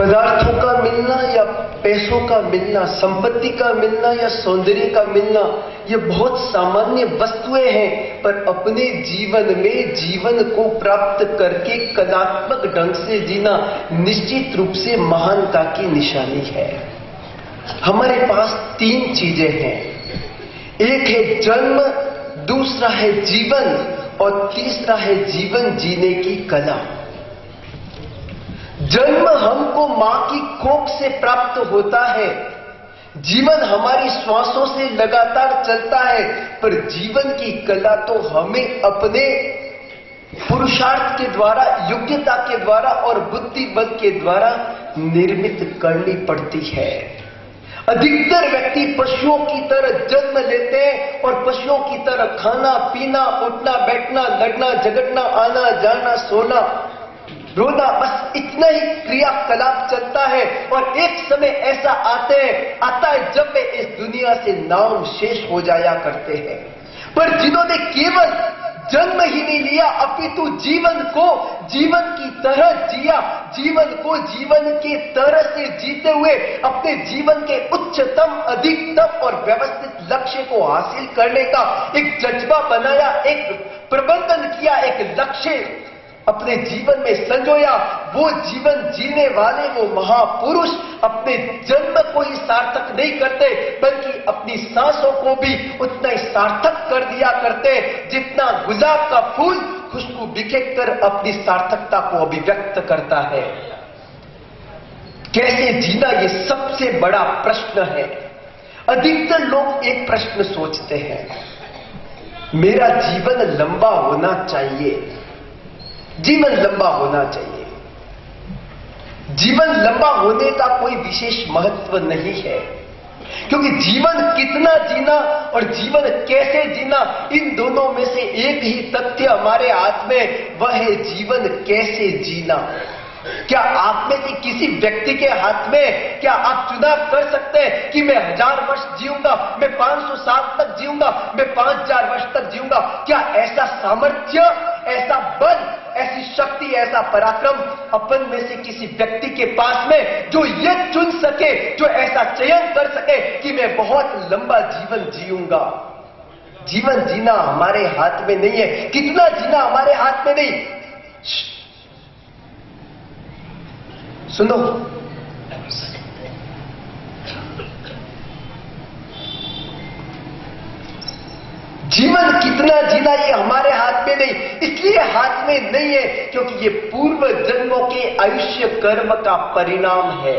पदार्थों का मिलना या पैसों का मिलना, संपत्ति का मिलना या सौंदर्य का मिलना, ये बहुत सामान्य वस्तुएं हैं, पर अपने जीवन में जीवन को प्राप्त करके कलात्मक ढंग से जीना निश्चित रूप से महानता की निशानी है। हमारे पास 3 चीजें हैं। एक है जन्म, दूसरा है जीवन और तीसरा है जीवन जीने की कला। जन्म हमको मां की कोख से प्राप्त होता है, जीवन हमारी श्वासों से लगातार चलता है, पर जीवन की कला तो हमें अपने पुरुषार्थ के द्वारा, योग्यता के द्वारा और बुद्धि बल के द्वारा निर्मित करनी पड़ती है। अधिकतर व्यक्ति पशुओं की तरह जन्म लेते हैं और पशुओं की तरह खाना पीना, उठना बैठना, लड़ना झगड़ना, आना जाना, सोना रोना, बस इतना ही क्रियाकलाप चलता है। और एक समय ऐसा आता है जब वे इस दुनिया से नाम शेष हो जाया करते हैं। पर जिन्होंने केवल जन्म ही नहीं लिया, अपितु जीवन को जीवन की तरह जिया, जीवन को जीवन की तरह से जीते हुए अपने जीवन के उच्चतम, अधिकतम और व्यवस्थित लक्ष्य को हासिल करने का एक जज्बा बनाया, एक प्रबंधन किया, एक लक्ष्य अपने जीवन में संजोया, वो जीवन जीने वाले वो महापुरुष अपने जन्म को ही सार्थक नहीं करते, बल्कि अपनी सांसों को भी उतना ही सार्थक कर दिया करते जितना गुलाब का फूल खुशबू बिखेर कर अपनी सार्थकता को अभिव्यक्त करता है। कैसे जीना, ये सबसे बड़ा प्रश्न है। अधिकतर लोग एक प्रश्न सोचते हैं, मेरा जीवन लंबा होना चाहिए, जीवन लंबा होना चाहिए। जीवन लंबा होने का कोई विशेष महत्व नहीं है, क्योंकि जीवन कितना जीना और जीवन कैसे जीना, इन दोनों में से एक ही तथ्य हमारे हाथ में, वह है जीवन कैसे जीना। क्या आप में से किसी व्यक्ति के हाथ में, क्या आप चुनाव कर सकते हैं कि मैं 1000 वर्ष जीऊंगा, मैं 500 साल तक जीऊंगा, मैं 5000 वर्ष तक जीऊंगा? क्या ऐसा सामर्थ्य, ऐसा बल, ऐसी शक्ति, ऐसा पराक्रम अपन में से किसी व्यक्ति के पास में जो ये चुन सके, जो ऐसा चयन कर सके कि मैं बहुत लंबा जीवन जीऊंगा? जीवन जीना हमारे हाथ में नहीं है, कितना जीना हमारे हाथ में नहीं। सुनो, जीवन कितना जीना ये हमारे हाथ में नहीं, इसलिए हाथ में नहीं है क्योंकि ये पूर्व जन्मों के आयुष्य कर्म का परिणाम है।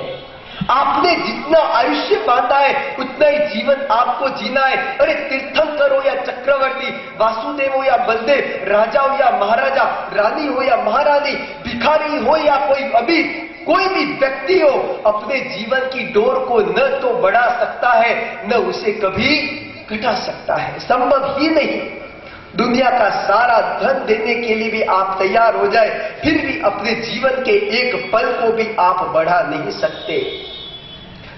आपने जितना आयुष्य बांधा है उतना ही जीवन आपको जीना है। अरे तीर्थंकर हो या चक्रवर्ती, वासुदेव हो या बलदेव, राजा हो या महाराजा, रानी हो या महारानी, भिखारी हो या कोई अभी कोई भी व्यक्ति हो, अपने जीवन की डोर को न तो बढ़ा सकता है न उसे कभी घटा सकता है, संभव ही नहीं। दुनिया का सारा धन देने के लिए भी आप तैयार हो जाए, फिर भी अपने जीवन के एक पल को भी आप बढ़ा नहीं सकते।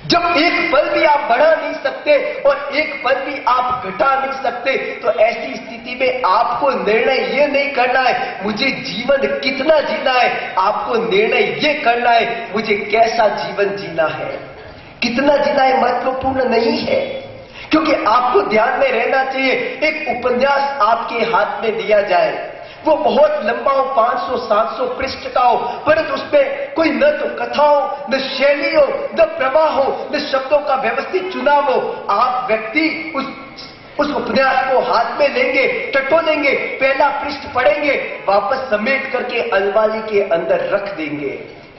जब एक पल भी आप बढ़ा नहीं सकते और एक पल भी आप घटा नहीं सकते, तो ऐसी स्थिति में आपको निर्णय ये नहीं करना है मुझे जीवन कितना जीना है, आपको निर्णय ये करना है मुझे कैसा जीवन जीना है। कितना जीना है महत्वपूर्ण नहीं है, क्योंकि आपको ध्यान में रहना चाहिए। एक उपन्यास आपके हाथ में दिया जाए, वो बहुत लंबा हो, 500-700 पृष्ठ का हो, परंतु उसमें कोई न तो कथा हो, न शैली हो, न प्रवाह हो, न शब्दों का व्यवस्थित चुनाव हो। आप व्यक्ति उस उपन्यास को हाथ में लेंगे, टटोलेंगे, पहला पृष्ठ पढ़ेंगे, वापस समेट करके अलमारी के अंदर रख देंगे,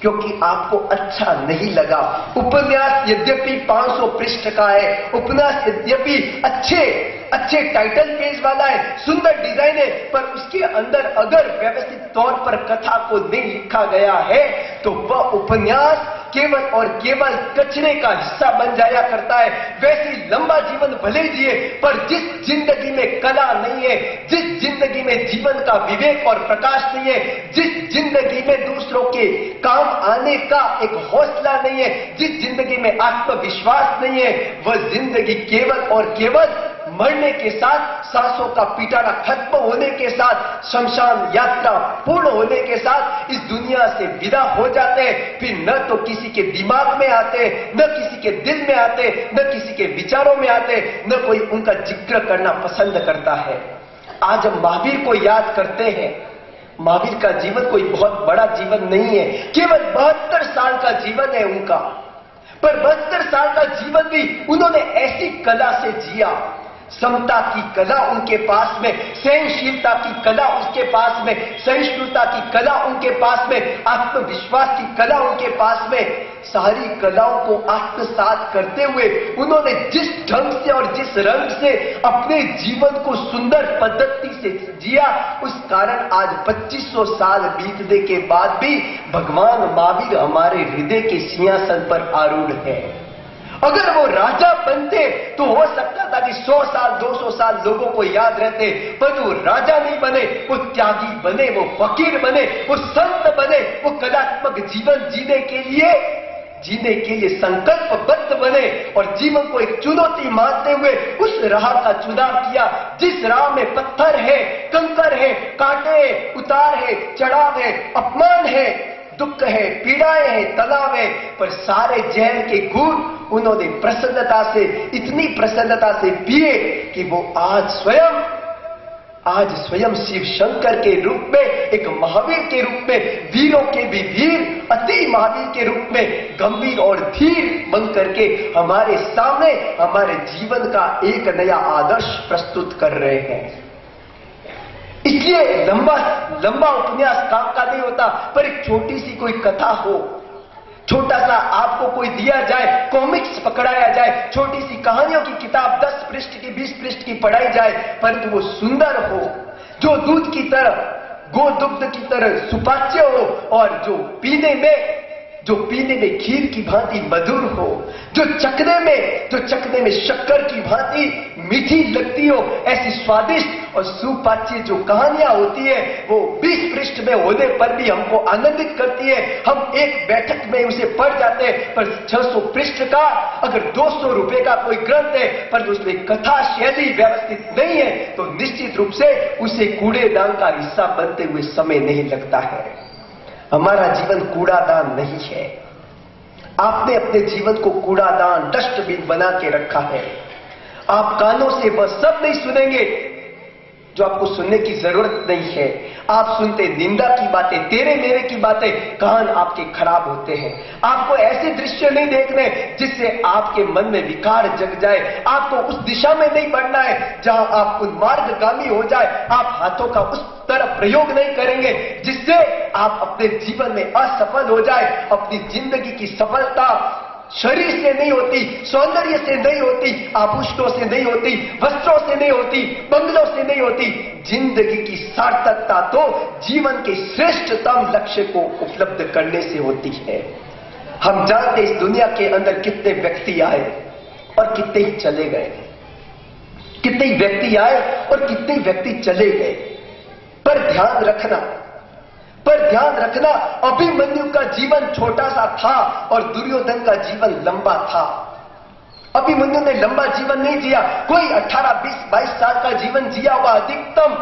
क्योंकि आपको अच्छा नहीं लगा। उपन्यास यद्यपि 500 पृष्ठ का है, उपन्यास यद्यपि अच्छे टाइटल पेज वाला है, सुंदर डिजाइन है, पर उसके अंदर अगर व्यवस्थित तौर पर कथा को नहीं लिखा गया है तो वह उपन्यास केवल और केवल कचरे का हिस्सा बन जाया करता है। वैसे लंबा जीवन भले जिए, पर जिस जिंदगी में कला नहीं है, जिस जिंदगी में जीवन का विवेक और प्रकाश नहीं है, जिस जिंदगी में दूसरों के काम आने का एक हौसला नहीं है, जिस जिंदगी में आत्मविश्वास नहीं है, वह जिंदगी केवल और केवल मरने के साथ, सांसों का पिटारा खत्म होने के साथ, शमशान यात्रा पूर्ण होने के साथ इस दुनिया से विदा हो जाते हैं। फिर न तो किसी के दिमाग में आते, न किसी के दिल में आते, न किसी के विचारों में आते, न कोई उनका जिक्र करना पसंद करता है। आज हम महावीर को याद करते हैं। महावीर का जीवन कोई बहुत बड़ा जीवन नहीं है, केवल 72 साल का जीवन है उनका। पर 72 साल का जीवन भी उन्होंने ऐसी कला से जिया, समता की कला उनके पास में, सहनशीलता की कला उसके पास में, सहिष्णुता की कला उनके पास में, आत्मविश्वास की कला उनके पास में। सारी कलाओं को आत्मसात करते हुए उन्होंने जिस ढंग से और जिस रंग से अपने जीवन को सुंदर पद्धति से जिया, उस कारण आज 2500 साल बीतने के बाद भी भगवान महावीर हमारे हृदय के सिंहासन पर आरूढ़ है। अगर वो राजा बनते तो हो सकता था कि 100 साल 200 साल लोगों को याद रहते, पर वो राजा नहीं बने, वो त्यागी बने, वो फकीर बने, वो संत बने, वो कलात्मक जीवन जीने के लिए संकल्पबद्ध बने और जीवन को एक चुनौती मानते हुए उस राह का चुनाव किया जिस राह में पत्थर है, कंकर है, कांटे है, उतार है, चढ़ाव है, अपमान है, दुख है, पीड़ाएं हैं, तनाव है, पर सारे जहर के घूंट उन्होंने प्रसन्नता से, इतनी प्रसन्नता से पिए कि वो आज स्वयं शिव शंकर के रूप में, एक महावीर के रूप में, वीरों के भी वीर, अति महावीर के रूप में गंभीर और धीर बन करके हमारे सामने हमारे जीवन का एक नया आदर्श प्रस्तुत कर रहे हैं। इसलिए लंबा उपन्यास काम का नहीं होता, पर एक छोटी सी कोई कथा हो, छोटा सा आपको कोई दिया जाए, कॉमिक्स पकड़ाया जाए, छोटी सी कहानियों की किताब 10 पृष्ठ की 20 पृष्ठ की पढ़ाई जाए, परंतु वो सुंदर हो, जो दूध की तरह, गोदुग्ध की तरह सुपाच्य हो और जो पीने में खीर की भांति मधुर हो, जो चखने में शक्कर की भांति मीठी लगती हो, ऐसी स्वादिष्ट और सुपाच्य जो कहानियां होती है वो 20 पृष्ठ में होने पर भी हमको आनंदित करती है। हम एक बैठक में उसे पढ़ जाते हैं, पर 600 पृष्ठ का अगर 200 रुपए का कोई ग्रंथ है पर उसमें कथा शैली व्यवस्थित नहीं है तो निश्चित रूप से उसे कूड़ेदान का हिस्सा बनते हुए समय नहीं लगता है। हमारा जीवन कूड़ादान नहीं है। आपने अपने जीवन को कूड़ादान, डस्टबिन बना के रखा है। आप कानों से वह सब नहीं सुनेंगे जो आपको सुनने की जरूरत नहीं है। आप सुनते निंदा की बातें, तेरे मेरे की बातें, कान आपके खराब होते हैं। आपको ऐसे दृश्य नहीं देखने जिससे आपके मन में विकार जग जाए। आपको उस दिशा में नहीं बढ़ना है जहां आप उन्मार्गगामी हो जाए। आप हाथों का उस तरफ प्रयोग नहीं करेंगे जिससे आप अपने जीवन में असफल हो जाए। अपनी जिंदगी की सफलता शरीर से नहीं होती, सौंदर्य से नहीं होती, आभूषणों से नहीं होती, वस्त्रों से नहीं होती, बंगलों से नहीं होती। जिंदगी की सार्थकता तो जीवन के श्रेष्ठतम लक्ष्य को उपलब्ध करने से होती है। हम जानते इस दुनिया के अंदर कितने व्यक्ति आए और कितने ही चले गए, कितने व्यक्ति आए और कितने व्यक्ति चले गए। पर ध्यान रखना अभिमन्यु का जीवन छोटा सा था और दुर्योधन का जीवन लंबा था। अभिमन्यु ने लंबा जीवन नहीं जिया, कोई 18, 20, 22 साल का जीवन जिया हुआ अधिकतम,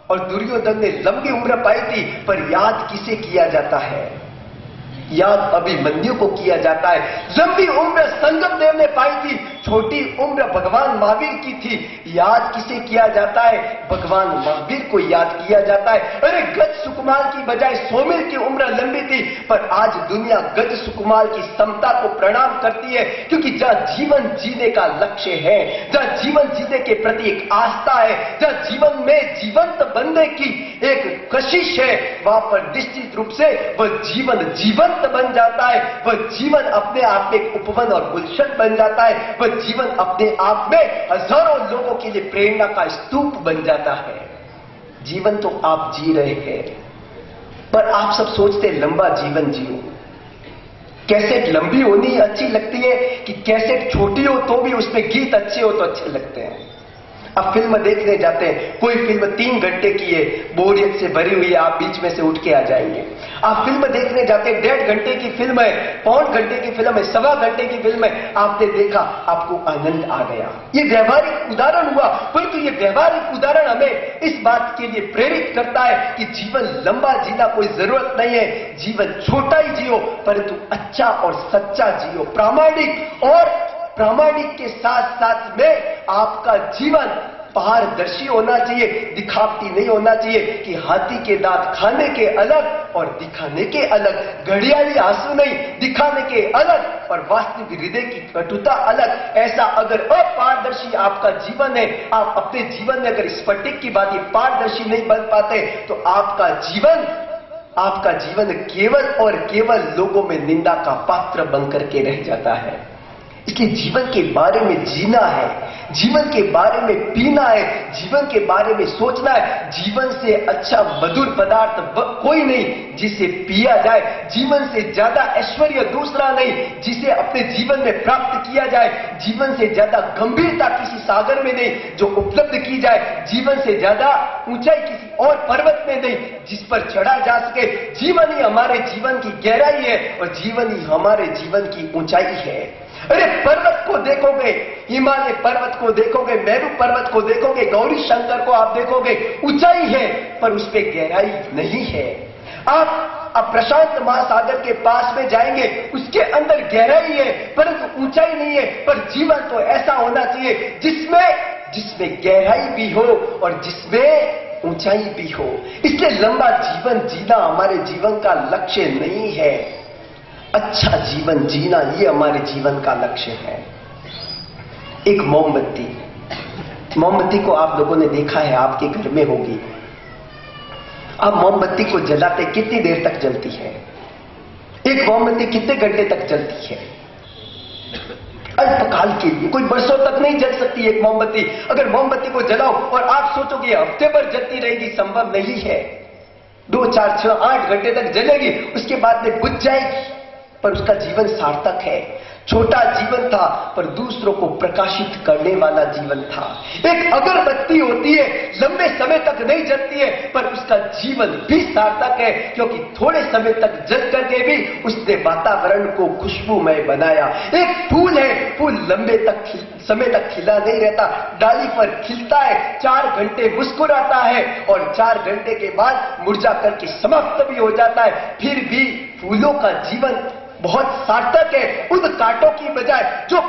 और दुर्योधन ने लंबी उम्र पाई थी। पर याद किसे किया जाता है? याद अभिमन्यु को किया जाता है। लंबी उम्र संगमदेव ने पाई थी, छोटी उम्र भगवान महावीर की थी। याद किसे किया जाता है? भगवान महावीर को याद किया जाता है। अरे गज सुकुमार की बजाय सोमिल की उम्र लंबी थी, पर आज दुनिया गज सुकुमार की समता को प्रणाम करती है, क्योंकि जहां जीवन जीने का लक्ष्य है, जहां जीवन जीने के प्रति एक आस्था है, जहां जीवन में जीवंत बनने की एक कशिश है, वहां पर निश्चित रूप से वह जीवन जीवंत बन जाता है। वह जीवन अपने आप में एक उपवन और गुलशन बन जाता है। वह जीवन अपने आप में हजारों लोगों के लिए प्रेरणा का स्तूप बन जाता है। जीवन तो आप जी रहे हैं, पर आप सब सोचते हैं लंबा जीवन जियो। कैसेट लंबी होनी अच्छी लगती है कि कैसेट छोटी हो तो भी उसमें गीत अच्छे हो तो अच्छे लगते हैं। आप फिल्म देखने जाते हैं, कोई फिल्म 3 घंटे की है, बोरियत से भरी हुई है, आप बीच में से उठ के आ जाएंगे। आप फिल्म देखने जाते हैं, 1.5 घंटे की फिल्म है, 1.25 घंटे की फिल्म है, 1.25 घंटे की फिल्म है, आपने देखा, आपको आनंद आ गया। ये व्यवहारिक उदाहरण हुआ, परंतु ये व्यवहारिक उदाहरण हमें इस बात के लिए प्रेरित करता है कि जीवन लंबा जीना कोई जरूरत नहीं है, जीवन छोटा ही जियो, परंतु अच्छा और सच्चा जियो, प्रामाणिक, और प्रामाणिक के साथ साथ में आपका जीवन पारदर्शी होना चाहिए, दिखावटी नहीं होना चाहिए कि हाथी के दांत खाने के अलग और दिखाने के अलग, घड़ियाली आंसू नहीं, दिखाने के अलग और वास्तविक हृदय की कटुता अलग। ऐसा अगर अपारदर्शी आपका जीवन है, आप अपने जीवन में अगर स्फटिक की बात पारदर्शी नहीं बन पाते, तो आपका जीवन केवल और केवल लोगों में निंदा का पात्र बनकर के रह जाता है। इसलिए जीवन के बारे में जीना है, जीवन के बारे में पीना है, जीवन के बारे में सोचना है। जीवन से अच्छा मधुर पदार्थ कोई नहीं जिसे पिया जाए, जीवन से ज्यादा ऐश्वर्य दूसरा नहीं जिसे अपने जीवन में प्राप्त किया जाए, जीवन से ज्यादा गंभीरता किसी सागर में नहीं जो उपलब्ध की जाए, जीवन से ज्यादा ऊंचाई किसी और पर्वत में नहीं जिस पर चढ़ा जा सके। जीवन ही हमारे जीवन की गहराई है और जीवन ही हमारे जीवन की ऊंचाई है। अरे पर्वत को देखोगे, हिमालय पर्वत को देखोगे, मेरू पर्वत को देखोगे, गौरी शंकर को आप देखोगे, ऊंचाई है पर उस पर गहराई नहीं है। आप प्रशांत महासागर के पास में जाएंगे, उसके अंदर गहराई है परंतु ऊंचाई नहीं है। पर जीवन तो ऐसा होना चाहिए जिसमें गहराई भी हो और जिसमें ऊंचाई भी हो। इसलिए लंबा जीवन जीना हमारे जीवन का लक्ष्य नहीं है, अच्छा जीवन जीना ये हमारे जीवन का लक्ष्य है। एक मोमबत्ती को आप लोगों ने देखा है, आपके घर में होगी। आप मोमबत्ती को जलाते कितनी देर तक जलती है? एक मोमबत्ती कितने घंटे तक जलती है? अल्पकाल के लिए, कोई बरसों तक नहीं जल सकती एक मोमबत्ती। अगर मोमबत्ती को जलाओ और आप सोचोगे हफ्ते भर जलती रहेगी, संभव नहीं है। 2, 4, 6, 8 घंटे तक जलेगी, उसके बाद में बुझ जाएगी, पर उसका जीवन सार्थक है। छोटा जीवन था पर दूसरों को प्रकाशित करने वाला जीवन था। एक अगरबत्ती होती है, लंबे समय तक नहीं जलती है पर उसका जीवन भी सार्थक है, क्योंकि थोड़े समय तक जल करके भी उसने वातावरण को खुशबूमय बनाया। एक फूल है, फूल लंबे समय तक खिला नहीं रहता, डाली पर खिलता है, 4 घंटे मुस्कुराता है और 4 घंटे के बाद मुरझा करके समाप्त भी हो जाता है। फिर भी फूलों का जीवन बहुत सार्थक है। उन कांटों की बजाय जो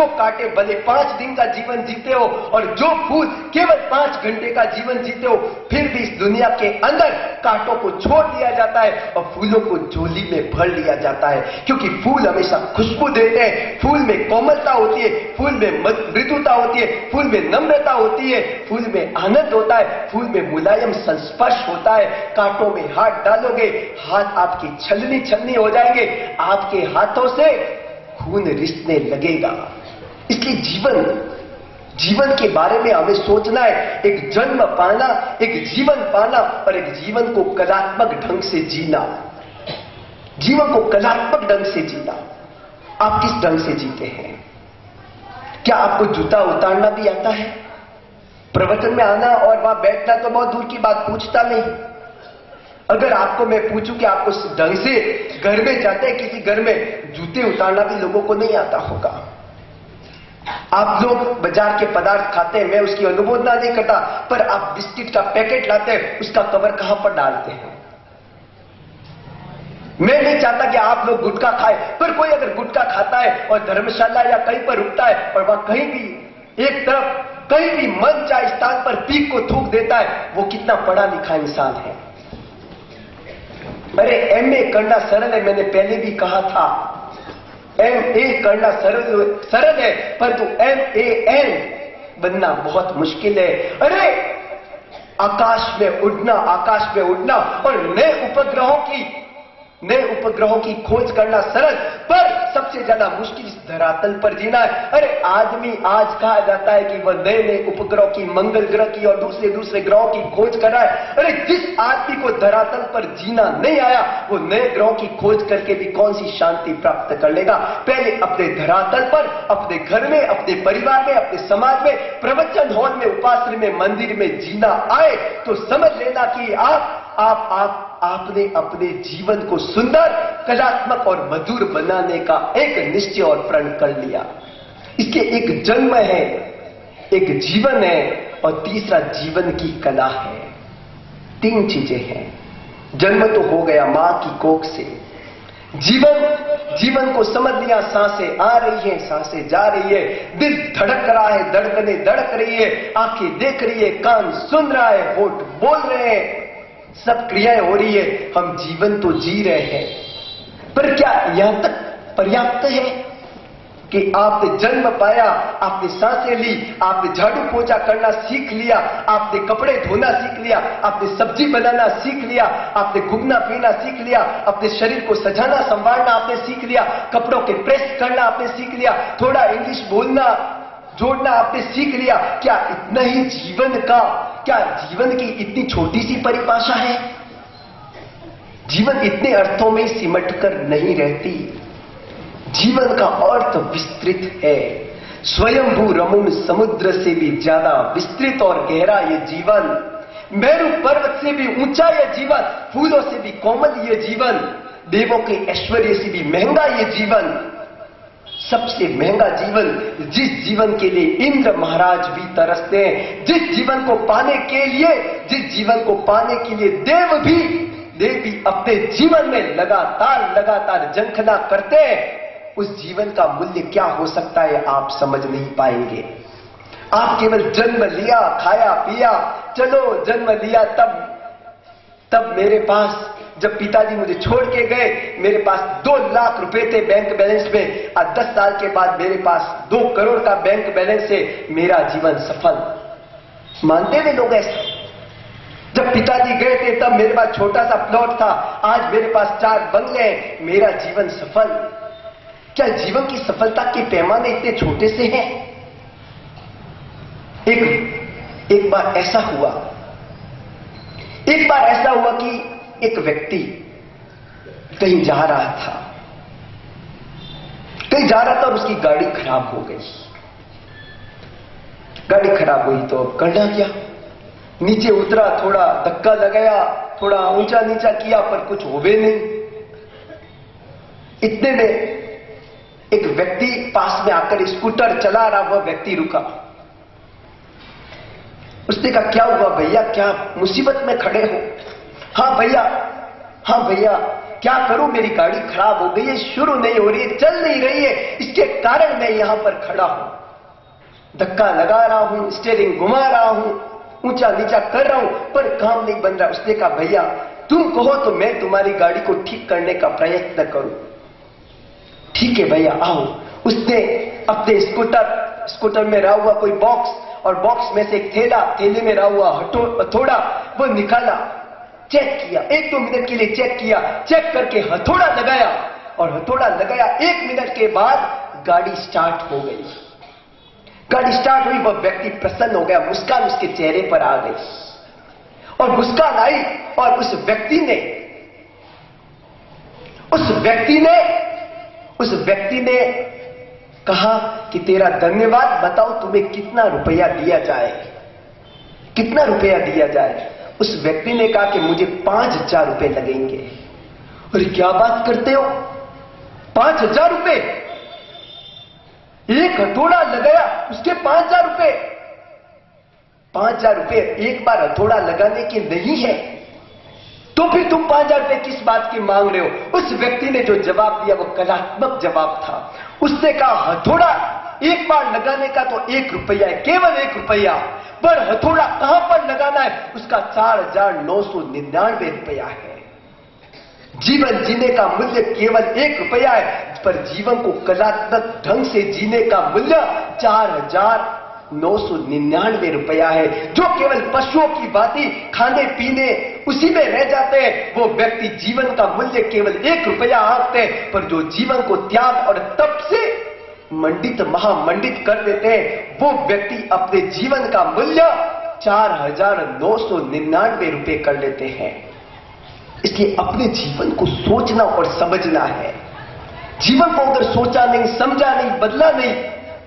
कांटे भले 5 दिन का जीवन जीते हो और जो फूल केवल 5 घंटे का जीवन जीते हो, फिर भी इस दुनिया के अंदर कांटों को छोड़ दिया जाता है और फूलों को झोली में भर लिया जाता है। क्योंकि फूल हमेशा खुशबू देते हैं, फूल में कोमलता होती है, फूल में मृदुता होती है, फूल में नम्रता होती है, फूल में आनंद होता है, फूल में मुलायम संस्पर्श होता है। कांटों में हाथ डालोगे, हाथ आपकी छलनी हो जाएंगे, आपके हाथों से खून रिसने लगेगा। इसलिए जीवन के बारे में हमें सोचना है, एक जन्म पाना, एक जीवन पाना और एक जीवन को कलात्मक ढंग से जीना। जीवन को कलात्मक ढंग से जीना। आप किस ढंग से जीते हैं? क्या आपको जूता उतारना भी आता है? प्रवचन में आना और वहां बैठना तो बहुत दूर की बात, पूछता नहीं। अगर आपको मैं पूछूं कि आपको ढंग से घर में जाते हैं, किसी घर में जूते उतारना भी लोगों को नहीं आता होगा। आप लोग बाजार के पदार्थ खाते हैं, मैं उसकी अनुमोदना नहीं करता, पर आप बिस्किट का पैकेट लाते हैं, उसका कवर कहां पर डालते हैं? मैं नहीं चाहता कि आप लोग गुटखा खाएं, पर कोई अगर गुटखा खाता है और धर्मशाला या कहीं पर रुकता है और वहां कहीं भी एक तरफ कहीं भी मन चाहे स्थान पर पीक को थूक देता है, वो कितना पढ़ा लिखा इंसान है। अरे एमए करना सरल है, मैंने पहले भी कहा था, एमए करना सरल है, परंतु MAN बनना बहुत मुश्किल है। अरे आकाश में उड़ना और नए उपग्रहों की नए उपग्रहों की खोज करना सरल, पर सबसे ज्यादा मुश्किल इस धरातल पर जीना है। अरे आदमी आज कहा जाता है कि वह नए नए उपग्रहों की, मंगल ग्रह की और दूसरे ग्रहों की खोज कर रहा है। अरे जिस आदमी को धरातल पर जीना नहीं आया, वो नए ग्रहों की खोज करके भी कौन सी शांति प्राप्त कर लेगा। पहले अपने धरातल पर, अपने घर में, अपने परिवार में, अपने समाज में, प्रवचन हॉल में, उपासना में, मंदिर में जीना आए तो समझ लेना कि आपने अपने जीवन को सुंदर, कलात्मक और मधुर बनाने का एक निश्चय और प्रण कर लिया। इसके एक जन्म है, एक जीवन है और तीसरा जीवन की कला है। 3 चीजें हैं। जन्म तो हो गया मां की कोख से, जीवन को समझ लिया, सांसें आ रही हैं, सांसें जा रही है, दिल धड़क रहा है, धड़कनें धड़क रही है, आंखें देख रही है, कान सुन रहा है, होठ बोल रहे हैं, सब क्रियाएं हो रही है, हम जीवन तो जी रहे हैं। पर क्या यहां तक पर्याप्त है कि आपने जन्म पाया, आपने सांसें ली, आपने झाड़ू पोछा करना सीख लिया, आपने कपड़े धोना सीख लिया, आपने सब्जी बनाना सीख लिया, आपने घूमना फिरना सीख लिया, अपने शरीर को सजाना संवारना आपने सीख लिया, कपड़ों के प्रेस करना आपने सीख लिया, थोड़ा इंग्लिश बोलना जोड़ना आपने सीख लिया? क्या इतना ही जीवन का, क्या जीवन की इतनी छोटी सी परिभाषा है? जीवन इतने अर्थों में सिमट कर नहीं रहती। जीवन का अर्थ विस्तृत है। स्वयंभू रमुन समुद्र से भी ज्यादा विस्तृत और गहरा ये जीवन, मेरू पर्वत से भी ऊंचा ये जीवन, फूलों से भी कोमल ये जीवन, देवों के ऐश्वर्य से भी महंगा ये जीवन, सबसे महंगा जीवन, जिस जीवन के लिए इंद्र महाराज भी तरसते हैं, जिस जीवन को पाने के लिए देव भी अपने जीवन में लगातार झंखना करते हैं, उस जीवन का मूल्य क्या हो सकता है आप समझ नहीं पाएंगे। आप केवल जन्म लिया, खाया पिया, चलो जन्म लिया, तब मेरे पास, जब पिताजी मुझे छोड़ के गए, मेरे पास 2 लाख रुपए थे बैंक बैलेंस में, और 10 साल के बाद मेरे पास 2 करोड़ का बैंक बैलेंस है, मेरा जीवन सफल। मानते थे लोग ऐसा? जब पिताजी गए थे तब मेरे पास छोटा सा प्लॉट था, आज मेरे पास 4 बंगले हैं, मेरा जीवन सफल। क्या जीवन की सफलता के पैमाने इतने छोटे से हैं? एक बार ऐसा हुआ कि एक व्यक्ति कहीं जा रहा था और उसकी गाड़ी खराब हो गई। गाड़ी खराब हुई तो करना क्या? नीचे उतरा, थोड़ा धक्का लगाया, थोड़ा ऊंचा नीचा किया, पर कुछ होवे नहीं। इतने में एक व्यक्ति पास में आकर स्कूटर चला रहा, वह व्यक्ति रुका। उसने कहा, क्या हुआ भैया, क्या मुसीबत में खड़े हो? हाँ भैया, क्या करूं, मेरी गाड़ी खराब हो गई है, शुरू नहीं हो रही है, चल नहीं रही है, इसके कारण मैं यहां पर खड़ा हूं। धक्का लगा रहा हूं, स्टीयरिंग घुमा रहा हूं, ऊंचा नीचा कर रहा हूं, पर काम नहीं बन रहा। उसने कहा, भैया तुम कहो तो मैं तुम्हारी गाड़ी को ठीक करने का प्रयत्न करूं। ठीक है भैया, आओ। उसने अपने स्कूटर में रहा हुआ कोई बॉक्स, और बॉक्स में से एक थैला, थैले में रहा हुआ हथौड़ा वो निकाला, चेक किया, 1-2 मिनट के लिए चेक किया, चेक करके हथौड़ा लगाया, और हथौड़ा लगाया 1 मिनट के बाद गाड़ी स्टार्ट हो गई। गाड़ी स्टार्ट हुई, वह व्यक्ति प्रसन्न हो गया, मुस्कान उसके चेहरे पर आ गई, और मुस्कान आई, और उस व्यक्ति ने कहा कि तेरा धन्यवाद, बताओ तुम्हें कितना रुपया दिया जाए, कितना रुपया दिया जाए? उस व्यक्ति ने कहा कि मुझे 5,000 रुपए लगेंगे। अरे क्या बात करते हो, 5,000 रुपए? एक हथौड़ा लगाया, उसके 5,000 रुपए? 5,000 रुपए एक बार हथौड़ा लगाने के नहीं है, तो फिर तुम 5,000 रुपए किस बात की मांग रहे हो? उस व्यक्ति ने जो जवाब दिया वो कलात्मक जवाब था। उसने कहा, हथौड़ा एक बार लगाने का तो 1 रुपया है, केवल 1 रुपया, पर हथौड़ा कहां पर लगाना है उसका 4,999 रुपया है। जीवन जीने का मूल्य केवल 1 रुपया है, पर जीवन को कलात्मक ढंग से जीने का मूल्य 4,999 999 रुपया है। जो केवल पशुओं की भांति खाने पीने उसी में रह जाते हैं, वो व्यक्ति जीवन का मूल्य केवल 1 रुपया आंकते हैं, पर जो जीवन को त्याग और तप से मंडित महामंडित कर देते हैं, वो व्यक्ति अपने जीवन का मूल्य 4999 रुपए कर लेते हैं। इसलिए अपने जीवन को सोचना और समझना है। जीवन को अगर सोचा नहीं, समझा नहीं, बदला नहीं,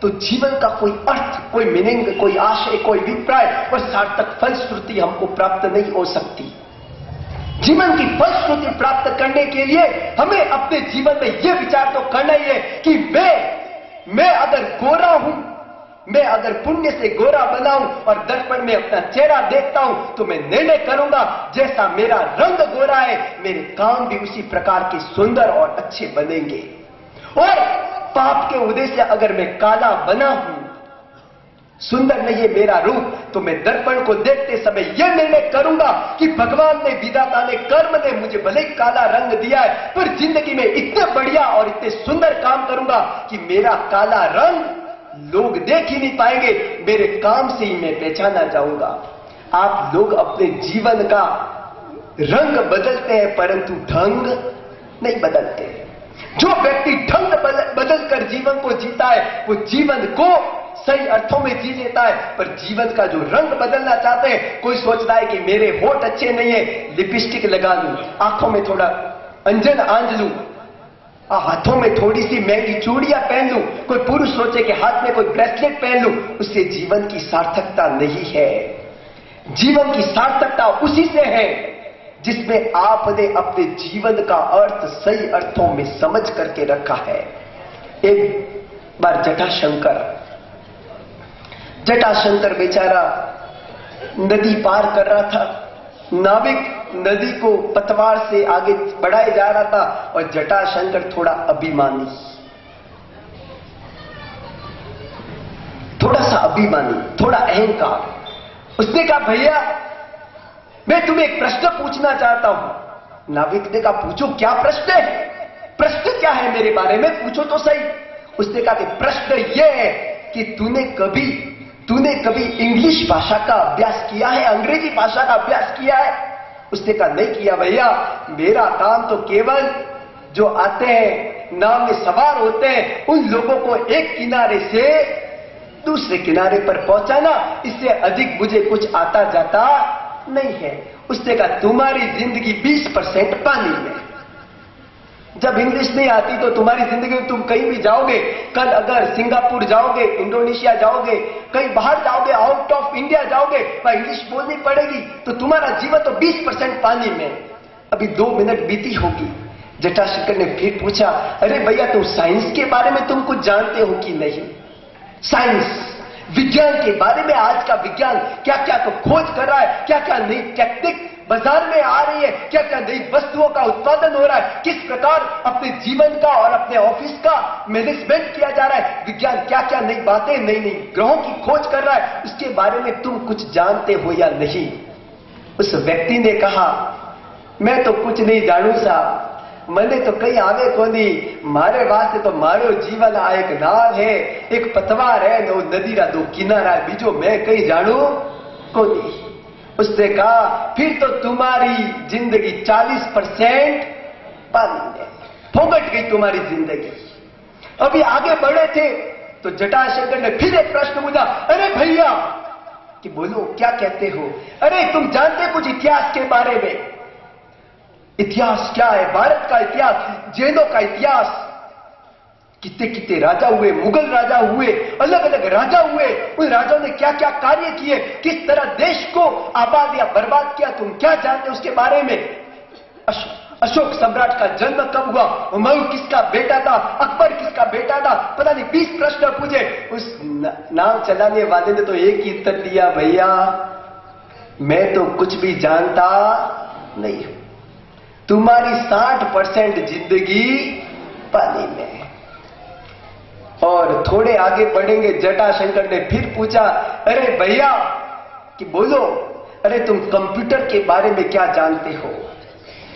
तो जीवन का कोई अर्थ, कोई मीनिंग, कोई आशय, कोई अभिप्राय और सार्थक फलश्रुति हमको प्राप्त नहीं हो सकती। जीवन की फलश्रुति प्राप्त करने के लिए हमें अपने जीवन में यह विचार तो करना ही है कि मैं अगर गोरा हूं, मैं अगर पुण्य से गोरा बना हूं और दर्पण में अपना चेहरा देखता हूं, तो मैं निर्णय करूंगा जैसा मेरा रंग गोरा है, मेरे काम भी उसी प्रकार के सुंदर और अच्छे बनेंगे। और पाप के उदय से अगर मैं काला बना हूं, सुंदर नहीं है मेरा रूप, तो मैं दर्पण को देखते समय यह निर्णय करूंगा कि भगवान ने, विधाता ने, कर्म ने मुझे भले ही काला रंग दिया है, पर जिंदगी में इतने बढ़िया और इतने सुंदर काम करूंगा कि मेरा काला रंग लोग देख ही नहीं पाएंगे, मेरे काम से ही मैं पहचाना जाऊंगा। आप लोग अपने जीवन का रंग बदलते हैं, परंतु ढंग नहीं बदलते। जो व्यक्ति ढंग बदलकर जीवन को जीता है, वो जीवन को सही अर्थों में जी लेता है। पर जीवन का जो रंग बदलना चाहते हैं, कोई सोचता है कि मेरे होठ अच्छे नहीं है, लिपस्टिक लगा लूं, आंखों में थोड़ा अंजन आंज लूं, हाथों में थोड़ी सी महंगी चूड़ियां पहन लूं, कोई पुरुष सोचे कि हाथ में कोई ब्रेसलेट पहन लूं, उससे जीवन की सार्थकता नहीं है। जीवन की सार्थकता उसी से है जिसमें आपने अपने जीवन का अर्थ सही अर्थों में समझ करके रखा है। एक बार जटाशंकर बेचारा नदी पार कर रहा था। नाविक नदी को पतवार से आगे बढ़ाए जा रहा था और जटाशंकर थोड़ा अभिमानी, थोड़ा अहंकार। उसने कहा, भैया मैं तुम्हें एक प्रश्न पूछना चाहता हूं। नाविक ने कहा, पूछो, क्या प्रश्न है? प्रश्न क्या है मेरे बारे में, पूछो तो सही। उसने कहा कि प्रश्न यह है कि तूने कभी इंग्लिश भाषा का अभ्यास किया है, अंग्रेजी भाषा का अभ्यास किया है? उसने कहा, नहीं किया भैया, मेरा काम तो केवल जो आते हैं, नाव में सवार होते हैं, उन लोगों को एक किनारे से दूसरे किनारे पर पहुंचाना, इससे अधिक मुझे कुछ आता जाता नहीं है। उसने कहा, तुम्हारी जिंदगी 20% पानी में। जब इंग्लिश नहीं आती तो तुम्हारी जिंदगी में तुम कहीं भी जाओगे, कल अगर सिंगापुर जाओगे, इंडोनेशिया जाओगे, कहीं बाहर जाओगे, आउट ऑफ इंडिया जाओगे, वहां इंग्लिश बोलनी पड़ेगी, तो तुम्हारा जीवन तो 20% पानी में। अभी 2 मिनट बीती होगी। जटाशंकर ने फिर पूछा, अरे भैया, तुम साइंस के बारे में तुम कुछ जानते हो कि नहीं? साइंस, विज्ञान के बारे में, आज का विज्ञान क्या क्या तो खोज कर रहा है, क्या क्या नई टेक्निक बाजार में आ रही है, क्या क्या नई वस्तुओं का उत्पादन हो रहा है, किस प्रकार अपने जीवन का और अपने ऑफिस का मैनेजमेंट किया जा रहा है, विज्ञान क्या क्या नई बातें, नई नई ग्रहों की खोज कर रहा है, उसके बारे में तुम कुछ जानते हो या नहीं? उस व्यक्ति ने कहा, मैं तो कुछ नहीं जानू साहब, मैंने तो कहीं आवे को नहीं, मारे वास्ते तो मारो जीवन आ एक नाव है, एक पतवार है, दो नदी रा 2 किनारा है, बीजो मैं कहीं जानू को नहीं। उसने कहा, फिर तो तुम्हारी जिंदगी 40% पानी में, फोकट गई तुम्हारी जिंदगी। अभी आगे बढ़े थे तो जटाशंकर ने फिर एक प्रश्न पूछा, अरे भैया, कि बोलो क्या कहते हो? अरे तुम जानते कुछ इतिहास के बारे में? इतिहास क्या है? भारत का इतिहास, जैनों का इतिहास, कितने कितने राजा हुए, मुगल राजा हुए, अलग अलग राजा हुए, उन राजाओं ने क्या क्या कार्य किए, किस तरह देश को आबाद या बर्बाद किया, तुम क्या जानते उसके बारे में? अशोक सम्राट का जन्म कब हुआ, हुमायूं किसका बेटा था, अकबर किसका बेटा था, पता नहीं 20 प्रश्न पूछे। उस नाव चलाने वाले ने तो एक ही उत्तर दिया, भैया मैं तो कुछ भी जानता नहीं हूं, तुम्हारी 60% जिंदगी पानी में। और थोड़े आगे बढ़ेंगे, जटाशंकर ने फिर पूछा, अरे भैया, कि बोलो, अरे तुम कंप्यूटर के बारे में क्या जानते हो?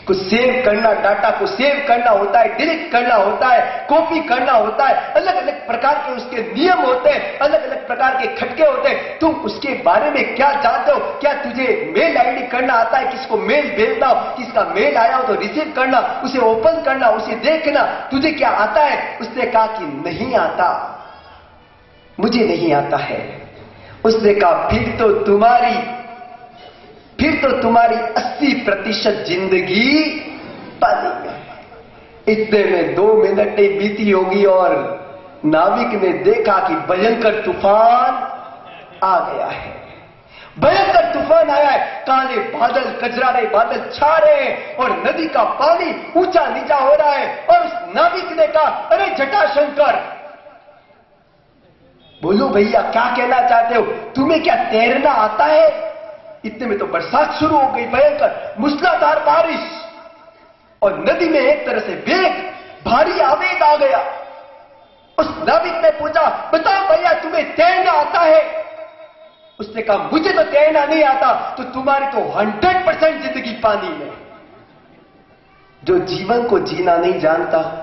कुछ सेव करना, डाटा को सेव करना होता है, डिलीट करना होता है, कॉपी करना होता है, अलग अलग प्रकार के उसके नियम होते हैं, अलग अलग प्रकार के खटके होते हैं। तुम उसके बारे में क्या जानते हो? क्या तुझे मेल आईडी करना आता है? किसको मेल भेजना हो, किसका मेल आया हो तो रिसीव करना, उसे ओपन करना, उसे देखना, तुझे क्या आता है? उसने कहा कि नहीं आता, मुझे नहीं आता है। उसने कहा फिर तो तुम्हारी 80% जिंदगी पानी में। इतने में 2 मिनटें बीती होगी और नाविक ने देखा कि भयंकर तूफान आ गया है। भयंकर तूफान आया है, काले बादल, कजरारे बादल छा रहे हैं और नदी का पानी ऊंचा नीचा हो रहा है। और उस नाविक ने कहा, अरे जटाशंकर, बोलो भैया क्या कहना चाहते हो? तुम्हें क्या तैरना आता है? इतने में तो बरसात शुरू हो गई, भयंकर मूसलाधार बारिश, और नदी में एक तरह से वेग, भारी आवेग आ गया। उस नाविक ने पूछा, बताओ भैया तुम्हें तैरना आता है? उसने कहा मुझे तो तैरना नहीं आता। तो तुम्हारी तो 100% जिंदगी पानी में। जो जीवन को जीना नहीं जानता,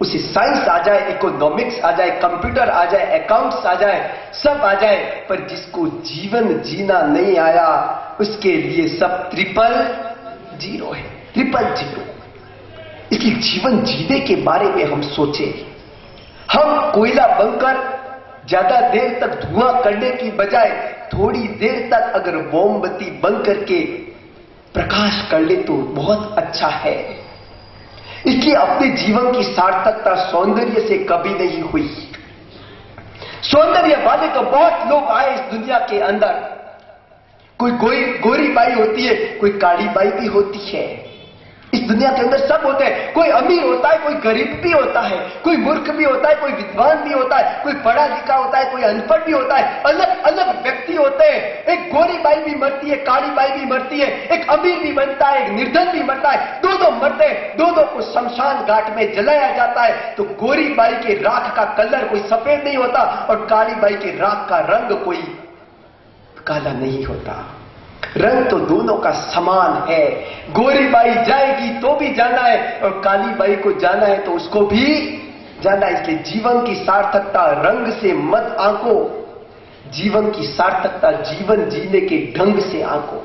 उसे साइंस आ जाए, इकोनॉमिक्स आ जाए, कंप्यूटर आ जाए, अकाउंट्स आ जाए, सब आ जाए, पर जिसको जीवन जीना नहीं आया उसके लिए सब 000 है, 000। इसलिए जीवन जीने के बारे में हम सोचें। हम कोयला बनकर ज्यादा देर तक धुआं करने की बजाय थोड़ी देर तक अगर मोमबत्ती बंद करके प्रकाश कर ले तो बहुत अच्छा है। इसलिए अपने जीवन की सार्थकता सौंदर्य से कभी नहीं हुई। सौंदर्य वाले तो बहुत लोग आए इस दुनिया के अंदर। कोई गोरी बाई होती है, कोई काली बाई भी होती है। इस दुनिया के अंदर सब होते हैं। कोई अमीर होता है, कोई गरीब भी होता है, कोई मूर्ख भी होता है, कोई विद्वान भी होता है, कोई पढ़ा लिखा होता है, कोई अनपढ़ भी होता है। अलग अलग व्यक्ति होते हैं। एक गोरी बाई भी मरती है, काली बाई भी मरती है, एक अमीर भी बनता है, एक निर्धन भी मरता है, दो मरते हैं। दो को शमशान घाट में जलाया जाता है। तो गोरी बाई के राख का कलर कोई सफेद नहीं होता और काली बाई के राख का रंग कोई काला नहीं होता। रंग तो दोनों का समान है। गोरी बाई जाएगी तो भी जाना है और काली बाई को जाना है तो उसको भी जाना है। इसलिए जीवन की सार्थकता रंग से मत आंको, जीवन की सार्थकता जीवन जीने के ढंग से आंको।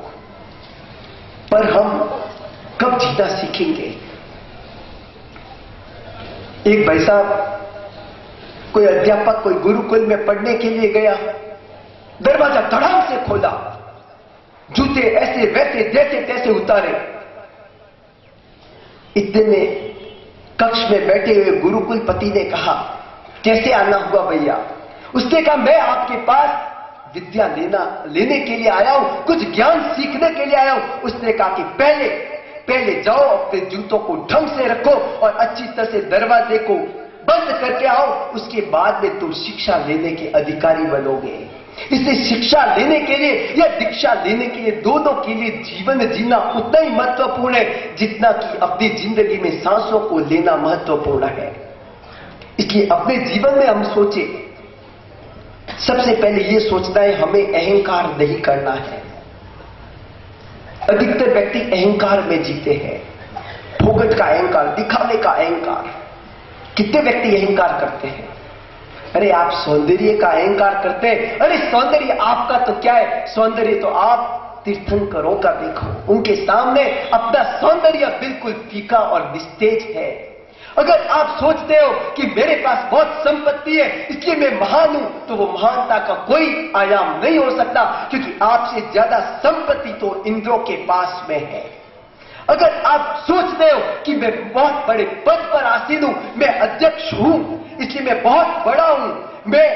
पर हम कब जीना सीखेंगे? एक भाई साहब कोई अध्यापक कोई गुरुकुल में पढ़ने के लिए गया, दरवाजा धड़ाम से खोला, जूते ऐसे वैसे जैसे तैसे उतारे। इतने में कक्ष में बैठे हुए गुरुकुलपति ने कहा, कैसे आना हुआ भैया? उसने कहा, मैं आपके पास विद्या लेने के लिए आया हूं, कुछ ज्ञान सीखने के लिए आया हूं। उसने कहा कि पहले जाओ, अपने जूतों को ढंग से रखो और अच्छी तरह से दरवाजे को बंद करके आओ, उसके बाद में तुम शिक्षा लेने के अधिकारी बनोगे। इसलिए शिक्षा लेने के लिए या दीक्षा लेने के लिए दोनों के लिए जीवन जीना उतना ही महत्वपूर्ण है जितना कि अपनी जिंदगी में सांसों को लेना महत्वपूर्ण है। इसलिए अपने जीवन में हम सोचे, सबसे पहले यह सोचना है हमें अहंकार नहीं करना है। अधिकतर व्यक्ति अहंकार में जीते हैं, फोगट का अहंकार, दिखावे का अहंकार। कितने व्यक्ति अहंकार करते हैं? अरे आप सौंदर्य का अहंकार करते हैं। अरे सौंदर्य आपका तो क्या है, सौंदर्य तो आप तीर्थंकरों का देखो, उनके सामने अपना सौंदर्य बिल्कुल फीका और निस्तेज है। अगर आप सोचते हो कि मेरे पास बहुत संपत्ति है इसलिए मैं महान हूं, तो वो महानता का कोई आयाम नहीं हो सकता, क्योंकि आपसे ज्यादा संपत्ति तो इंद्रों के पास में है। अगर आप सोचते हो कि मैं बहुत बड़े पद पर आसीन हूं, मैं अध्यक्ष हूं इसलिए मैं बहुत बड़ा हूं, मैं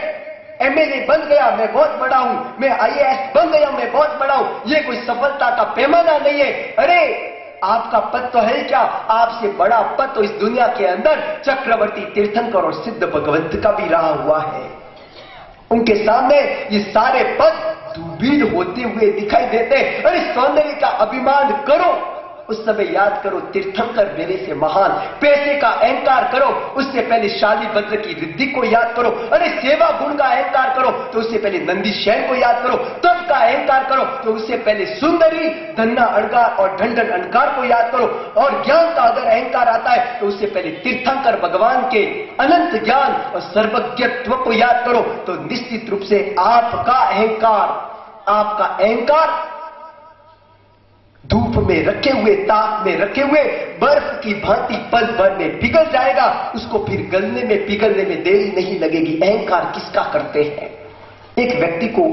एमएलए बन गया मैं बहुत बड़ा हूं, मैं आईएएस बन गया मैं बहुत बड़ा हूं, ये कोई सफलता का पैमाना नहीं है। अरे आपका पद तो है क्या? आपसे बड़ा पद तो इस दुनिया के अंदर चक्रवर्ती, तीर्थंकर और सिद्ध भगवंत का भी रहा हुआ है। उनके सामने ये सारे पद दूरबीन होते हुए दिखाई देते हैं। अरे सौंदर्य का अभिमान करो, उस समय याद करो तीर्थंकर मेरे से महान। पैसे का अहंकार करो, उससे पहले शालीभद्र की रिद्धि को याद करो। अरे सेवा गुण का अहंकार करो तो उससे पहले नंदीशैन को याद करो। तप का अहंकार करो तो उससे पहले सुंदरी, धन्ना अड़गार और ढंढन अणकार को याद करो। और ज्ञान का अगर अहंकार आता है तो उससे पहले तीर्थंकर भगवान के अनंत ज्ञान और सर्वज्ञत्व को याद करो। तो निश्चित रूप से आपका अहंकार धूप में रखे हुए, ताप में रखे हुए बर्फ की भांति पल भर में पिघल जाएगा। उसको फिर गलने में, पिघलने में देरी नहीं लगेगी। अहंकार किसका करते हैं? एक व्यक्ति को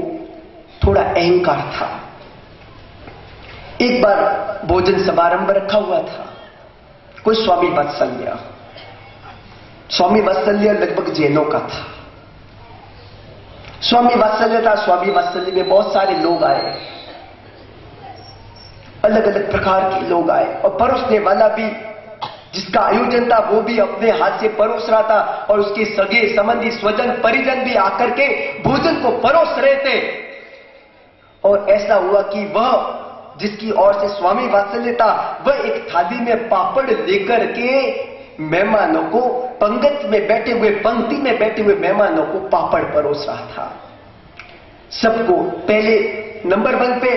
थोड़ा अहंकार था। एक बार भोजन समारंभ रखा हुआ था, कोई स्वामी वात्सल्य लगभग जैनों का था। स्वामी वात्सल्य में बहुत सारे लोग आए, अलग अलग प्रकार के लोग आए। और परोसने वाला भी, जिसका आयोजन था, वो भी अपने हाथ से परोस रहा था। और उसके सगे संबंधी, स्वजन, परिजन भी आकर के भोजन को परोस रहे थे। और ऐसा हुआ कि वह जिसकी ओर से स्वामी वात्सल्य था, वह एक थाली में पापड़ लेकर के मेहमानों को, पंक्ति में बैठे हुए मेहमानों को पापड़ परोस रहा था। सबको पहले नंबर 1 पे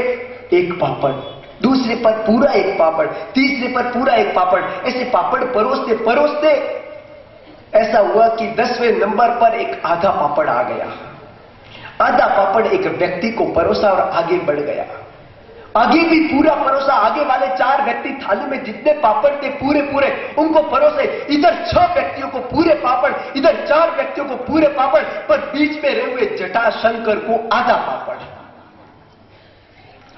एक पापड़, दूसरे पर पूरा एक पापड़, तीसरे पर पूरा एक पापड़, ऐसे पापड़ परोसते परोसते ऐसा हुआ कि 10वें नंबर पर एक आधा पापड़ आ गया। आधा पापड़ एक व्यक्ति को परोसा और आगे बढ़ गया। आगे भी पूरा परोसा। आगे वाले 4 व्यक्ति थाली में जितने पापड़ थे पूरे उनको परोसे। इधर 6 व्यक्तियों को पूरे पापड़, इधर 4 व्यक्तियों को पूरे पापड़, पर बीच में रहे हुए जटाशंकर को आधा पापड़।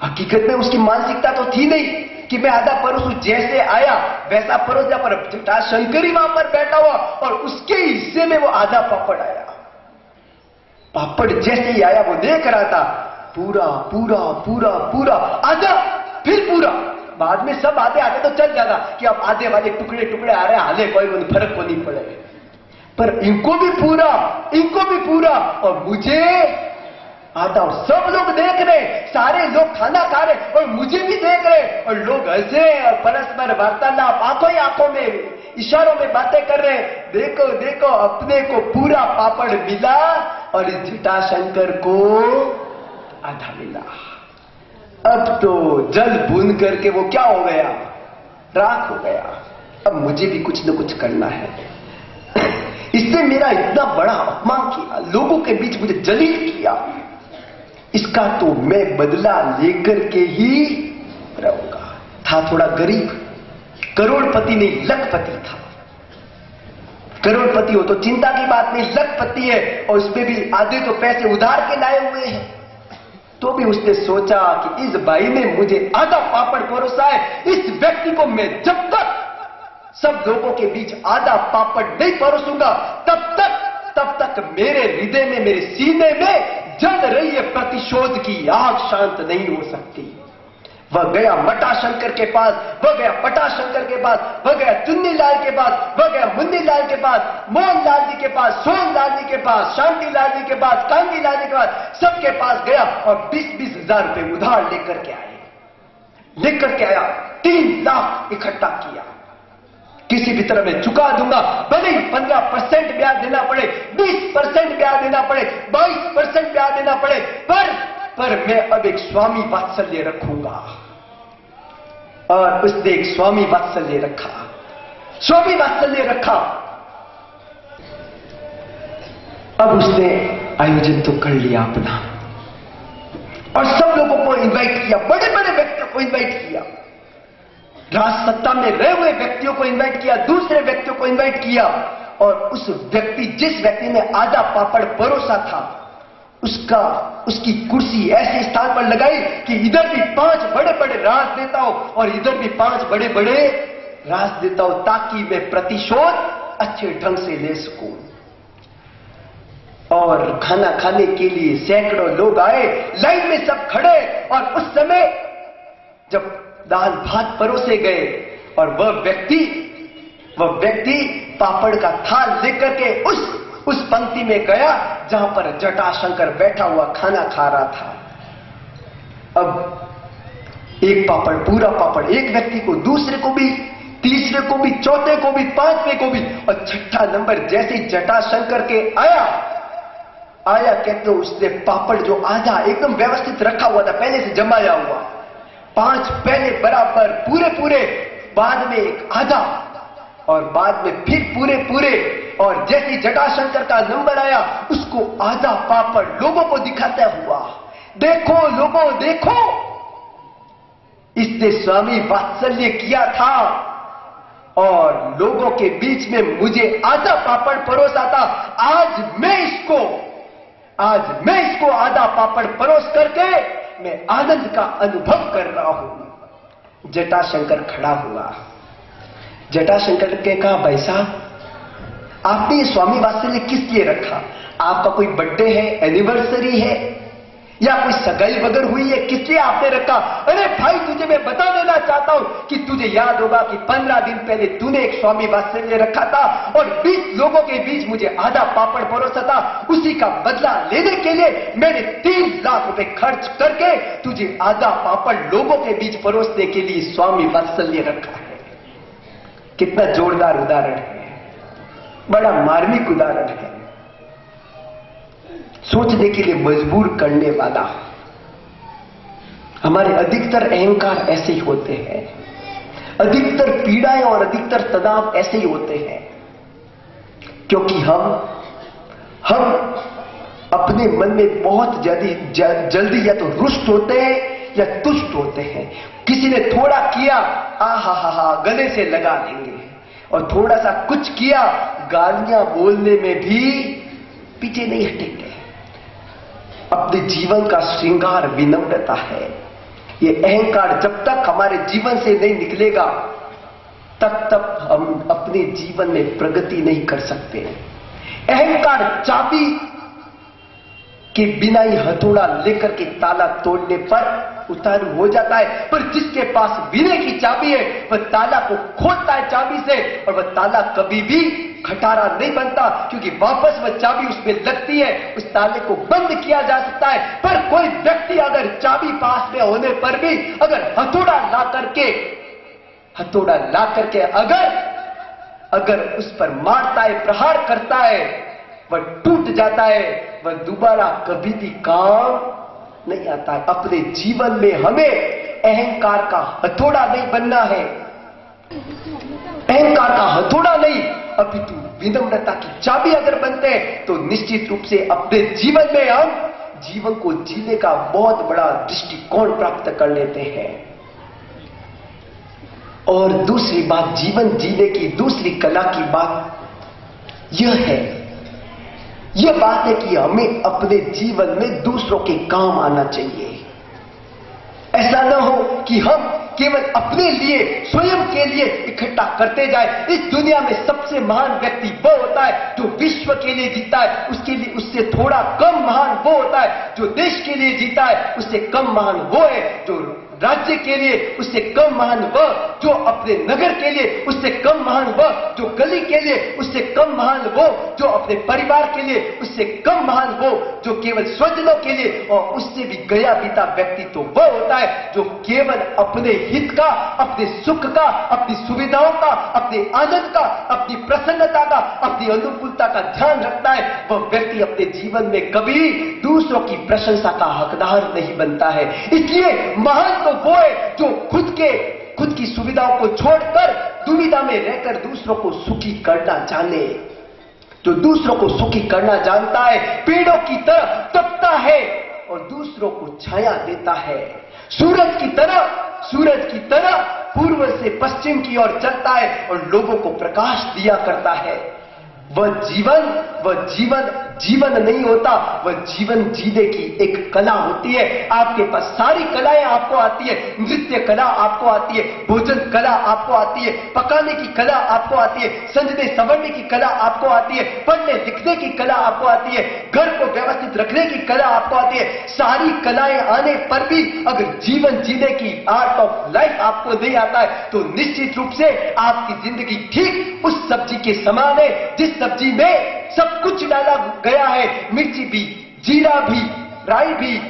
हकीकत में उसकी मानसिकता तो थी नहीं कि मैं आधा परोसूं, जैसे आया वैसा परोस दिया। पर जटाशंकर ही वहां पर बैठा हुआ और उसके हिस्से में वो आधा पापड़ आया। पापड़ जैसे ही आया वो देख रहा था, पूरा आधा, फिर पूरा। बाद में सब आधे तो चल जाता कि अब आधे वाले टुकड़े आ रहे हैं, हाले कोई फर्क को नहीं पड़े। पर इनको भी पूरा और मुझे आधा। और सब लोग देख रहे, सारे लोग खाना खा रहे और मुझे भी देख रहे। और लोग हंसे और परस्पर वार्तालाप, आंखों में इशारों में बातें कर रहे। देखो अपने को पूरा पापड़ मिला और इस जटाशंकर को आधा मिला। अब तो जल भून करके वो क्या हो गया? राख हो गया। अब मुझे भी कुछ न कुछ करना है। इसने मेरा इतना बड़ा अपमान किया, लोगों के बीच मुझे जलील किया, इसका तो मैं बदला लेकर के ही रहूंगा। था थोड़ा गरीब, करोड़पति नहीं लखपति था। करोड़पति हो तो चिंता की बात नहीं, लखपति है और उसमें भी आधे तो पैसे उधार के लाए हुए हैं। तो भी उसने सोचा कि इस भाई ने मुझे आधा पापड़ परोसा है, इस व्यक्ति को मैं जब तक सब लोगों के बीच आधा पापड़ नहीं परोसूंगा तब तक मेरे हृदय में, मेरे सीने में जल रही है प्रतिशोध की आग शांत नहीं हो सकती। वह गया मटाशंकर के पास, वह गया पटाशंकर के पास, वह गया चुन्नीलाल के पास, वह गया मुन्नीलाल के पास, मोहनलाल जी के पास, सोनलाल जी के पास, शांतिलाल जी के पास, कांजीलाल जी के पास, सबके पास गया और 20-20 हजार रुपए उधार लेकर के आया। 3 लाख इकट्ठा किया। किसी भी तरह मैं चुका दूंगा, भले ही 15% ब्याज देना पड़े, 20% ब्याज देना पड़े, 22% ब्याज देना पड़े, पर मैं अब एक स्वामी वात्सल्य रखूंगा। और उसने एक स्वामी वात्सल्य रखा। अब उसने आयोजन तो कर लिया अपना और सब लोगों को इनवाइट किया, बड़े बड़े व्यक्तियों को इनवाइट किया, राज सत्ता में रहे हुए व्यक्तियों को इनवाइट किया, दूसरे व्यक्तियों को इनवाइट किया। और जिस व्यक्ति ने आधा पापड़ परोसा था, उसकी कुर्सी ऐसे स्थान पर लगाई कि इधर भी 5 बड़े बड़े राजनेताओं और इधर भी 5 बड़े बड़े राजनेताओं, ताकि मैं प्रतिशोध अच्छे ढंग से ले सकूं। और खाना खाने के लिए सैकड़ों लोग आए, लाइन में सब खड़े। और उस समय जब दाल भात परोसे गए और वह व्यक्ति पापड़ का थाल लेकर के उस पंक्ति में गया जहां पर जटाशंकर बैठा हुआ खाना खा रहा था। अब एक पापड़, पूरा पापड़ एक व्यक्ति को, दूसरे को भी, तीसरे को भी, चौथे को भी, पांचवें को भी, और छठा नंबर जैसे ही जटाशंकर के आया कहते उसने पापड़ जो आधा एकदम व्यवस्थित रखा हुआ था, पहले से जमाया हुआ, 5 पहले बराबर पूरे, बाद में एक आधा, और बाद में फिर पूरे, और जैसे जटाशंकर का नंबर आया उसको आधा पापड़ लोगों को दिखाता हुआ, देखो लोगों देखो, इसने स्वामी वात्सल्य किया था और लोगों के बीच में मुझे आधा पापड़ परोसा था। आज मैं इसको आधा पापड़ परोस करके मैं आनंद का अनुभव कर रहा हूं। जटाशंकर खड़ा हुआ। जटाशंकर ने कहा, भाई साहब आपने ये स्वामी वात्सल्य किस लिए रखा? आपका कोई बर्थडे है, एनिवर्सरी है, या कोई सगाई वगैरह हुई है, किस लिए आपने रखा? अरे भाई तुझे मैं बता देना चाहता हूं कि तुझे याद होगा कि 15 दिन पहले तूने एक स्वामी वात्सल्य रखा था और 20 लोगों के बीच मुझे आधा पापड़ परोसा था। उसी का बदला लेने के लिए मैंने 3 लाख रुपए खर्च करके तुझे आधा पापड़ लोगों के बीच परोसने के लिए स्वामी वात्सल्य रखा है। कितना जोरदार उदाहरण है, बड़ा मार्मिक उदाहरण है, सोचने के लिए मजबूर करने वाला। हमारे अधिकतर अहंकार ऐसे ही होते हैं, अधिकतर पीड़ाएं और अधिकतर तनाव ऐसे ही होते हैं, क्योंकि हम अपने मन में बहुत जल्दी या तो रुष्ट होते हैं या तुष्ट होते हैं। किसी ने थोड़ा किया, आहा गले से लगा देंगे, और थोड़ा सा कुछ किया, गालियां बोलने में भी पीछे नहीं हटेंगे। अपने जीवन का श्रृंगार विनम्रता है। ये अहंकार जब तक हमारे जीवन से नहीं निकलेगा तब तक हम अपने जीवन में प्रगति नहीं कर सकते। अहंकार चाबी के बिना ही हथौड़ा लेकर के ताला तोड़ने पर उतारू हो जाता है, पर जिसके पास विनय की चाबी है वह ताला को खोलता है चाबी से, और वह ताला कभी भी खटारा नहीं बनता, क्योंकि वापस वह चाबी उसमें लगती है, उस ताले को बंद किया जा सकता है। पर कोई व्यक्ति अगर चाबी पास में होने पर भी अगर हथौड़ा ला करके अगर उस पर मारता है, प्रहार करता है, वह टूट जाता है, वह दोबारा कभी भी काम नहीं आता है। अपने जीवन में हमें अहंकार का हथौड़ा नहीं बनना है, अहंकार का हथौड़ा नहीं, अपितु विनम्रता की चाबी अगर बनते हैं तो निश्चित रूप से अपने जीवन में हम जीवन को जीने का बहुत बड़ा दृष्टिकोण प्राप्त कर लेते हैं। और दूसरी बात, जीवन जीने की दूसरी कला की बात यह बात है कि हमें अपने जीवन में दूसरों के काम आना चाहिए। ऐसा ना हो कि हम केवल अपने लिए, स्वयं के लिए इकट्ठा करते जाए। इस दुनिया में सबसे महान व्यक्ति वो होता है जो विश्व के लिए जीता है, उससे थोड़ा कम महान वो होता है जो देश के लिए जीता है, उससे कम महान वो है जो राज्य के लिए, उससे कम महान वह जो अपने नगर के लिए, उससे कम महान वह जो गली के लिए, उससे कम महान वो जो अपने परिवार के लिए, उससे कम महान वो जो केवल स्वजनों के लिए, और उससे भी गया बीता व्यक्ति तो वह होता है जो केवल अपने हित का, अपने सुख का, अपनी सुविधाओं का, अपने आनंद का, अपनी प्रसन्नता का, अपनी अनुकूलता का ध्यान रखता है। वह व्यक्ति अपने जीवन में कभी दूसरों की प्रशंसा का हकदार नहीं बनता है। इसलिए महान वो है जो खुद की सुविधाओं को छोड़कर दुविधा में रहकर दूसरों को सुखी करना जाने, जो दूसरों को सुखी करना जानता है, पेड़ों की तरह तपता है और दूसरों को छाया देता है। सूरज की तरह पूर्व से पश्चिम की ओर चलता है और लोगों को प्रकाश दिया करता है। वह जीवन नहीं होता, वह जीवन जीने की एक कला होती है। आपके पास सारी कलाएं आपको आती है, नृत्य कला आपको आती है, भोजन कला आपको आती है, पकाने की कला आपको आती है, संजने संवरने की कला आपको आती है, पढ़ने लिखने की कला आपको आती है, घर को व्यवस्थित रखने की कला आपको आती है। सारी कलाएं आने पर भी अगर जीवन जीने की आर्ट ऑफ लाइफ आपको नहीं आता है तो निश्चित रूप से आपकी जिंदगी ठीक उस सब्जी के समान है जिस सब्जी में सब कुछ डाला गया है, मिर्ची भी, जीरा भी, राई भी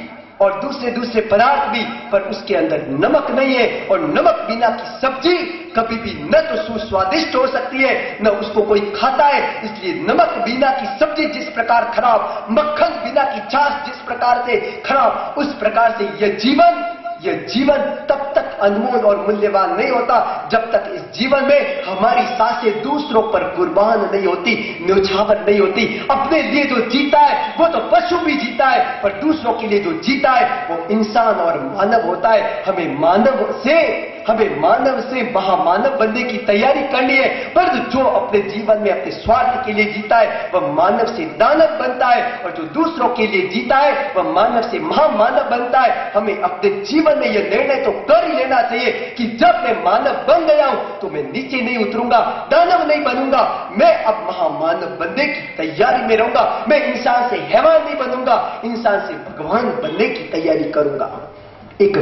और दूसरे पदार्थ भी, पर उसके अंदर नमक नहीं है। और नमक बिना की सब्जी कभी भी न तो सुस्वादिष्ट हो सकती है, न उसको कोई खाता है। इसलिए नमक बिना की सब्जी जिस प्रकार खराब, मक्खन बिना की छाछ जिस प्रकार से खराब, उस प्रकार से यह जीवन तब तक अनमोल और मूल्यवान नहीं होता जब तक इस जीवन में हमारी सांसें दूसरों पर कुर्बान नहीं होती, न्यौछावर नहीं होती। अपने लिए जो जीता है वो तो पशु भी जीता है, पर दूसरों के लिए जो जीता है वो इंसान और मानव होता है। हमें मानव से महामानव बनने की तैयारी करनी है। पर जो अपने जीवन में अपने स्वार्थ के लिए जीता है वह मानव से दानव बनता है, और जो दूसरों के लिए जीता है वह मानव से महामानव बनता है। हमें अपने जीवन में यह निर्णय तो कर ही लेना चाहिए कि जब मैं मानव बन गया हूं तो मैं नीचे नहीं उतरूंगा, दानव नहीं बनूंगा, मैं अब महामानव बनने की तैयारी में रहूंगा। मैं इंसान से हैवान नहीं बनूंगा, इंसान से भगवान बनने की तैयारी करूंगा। एक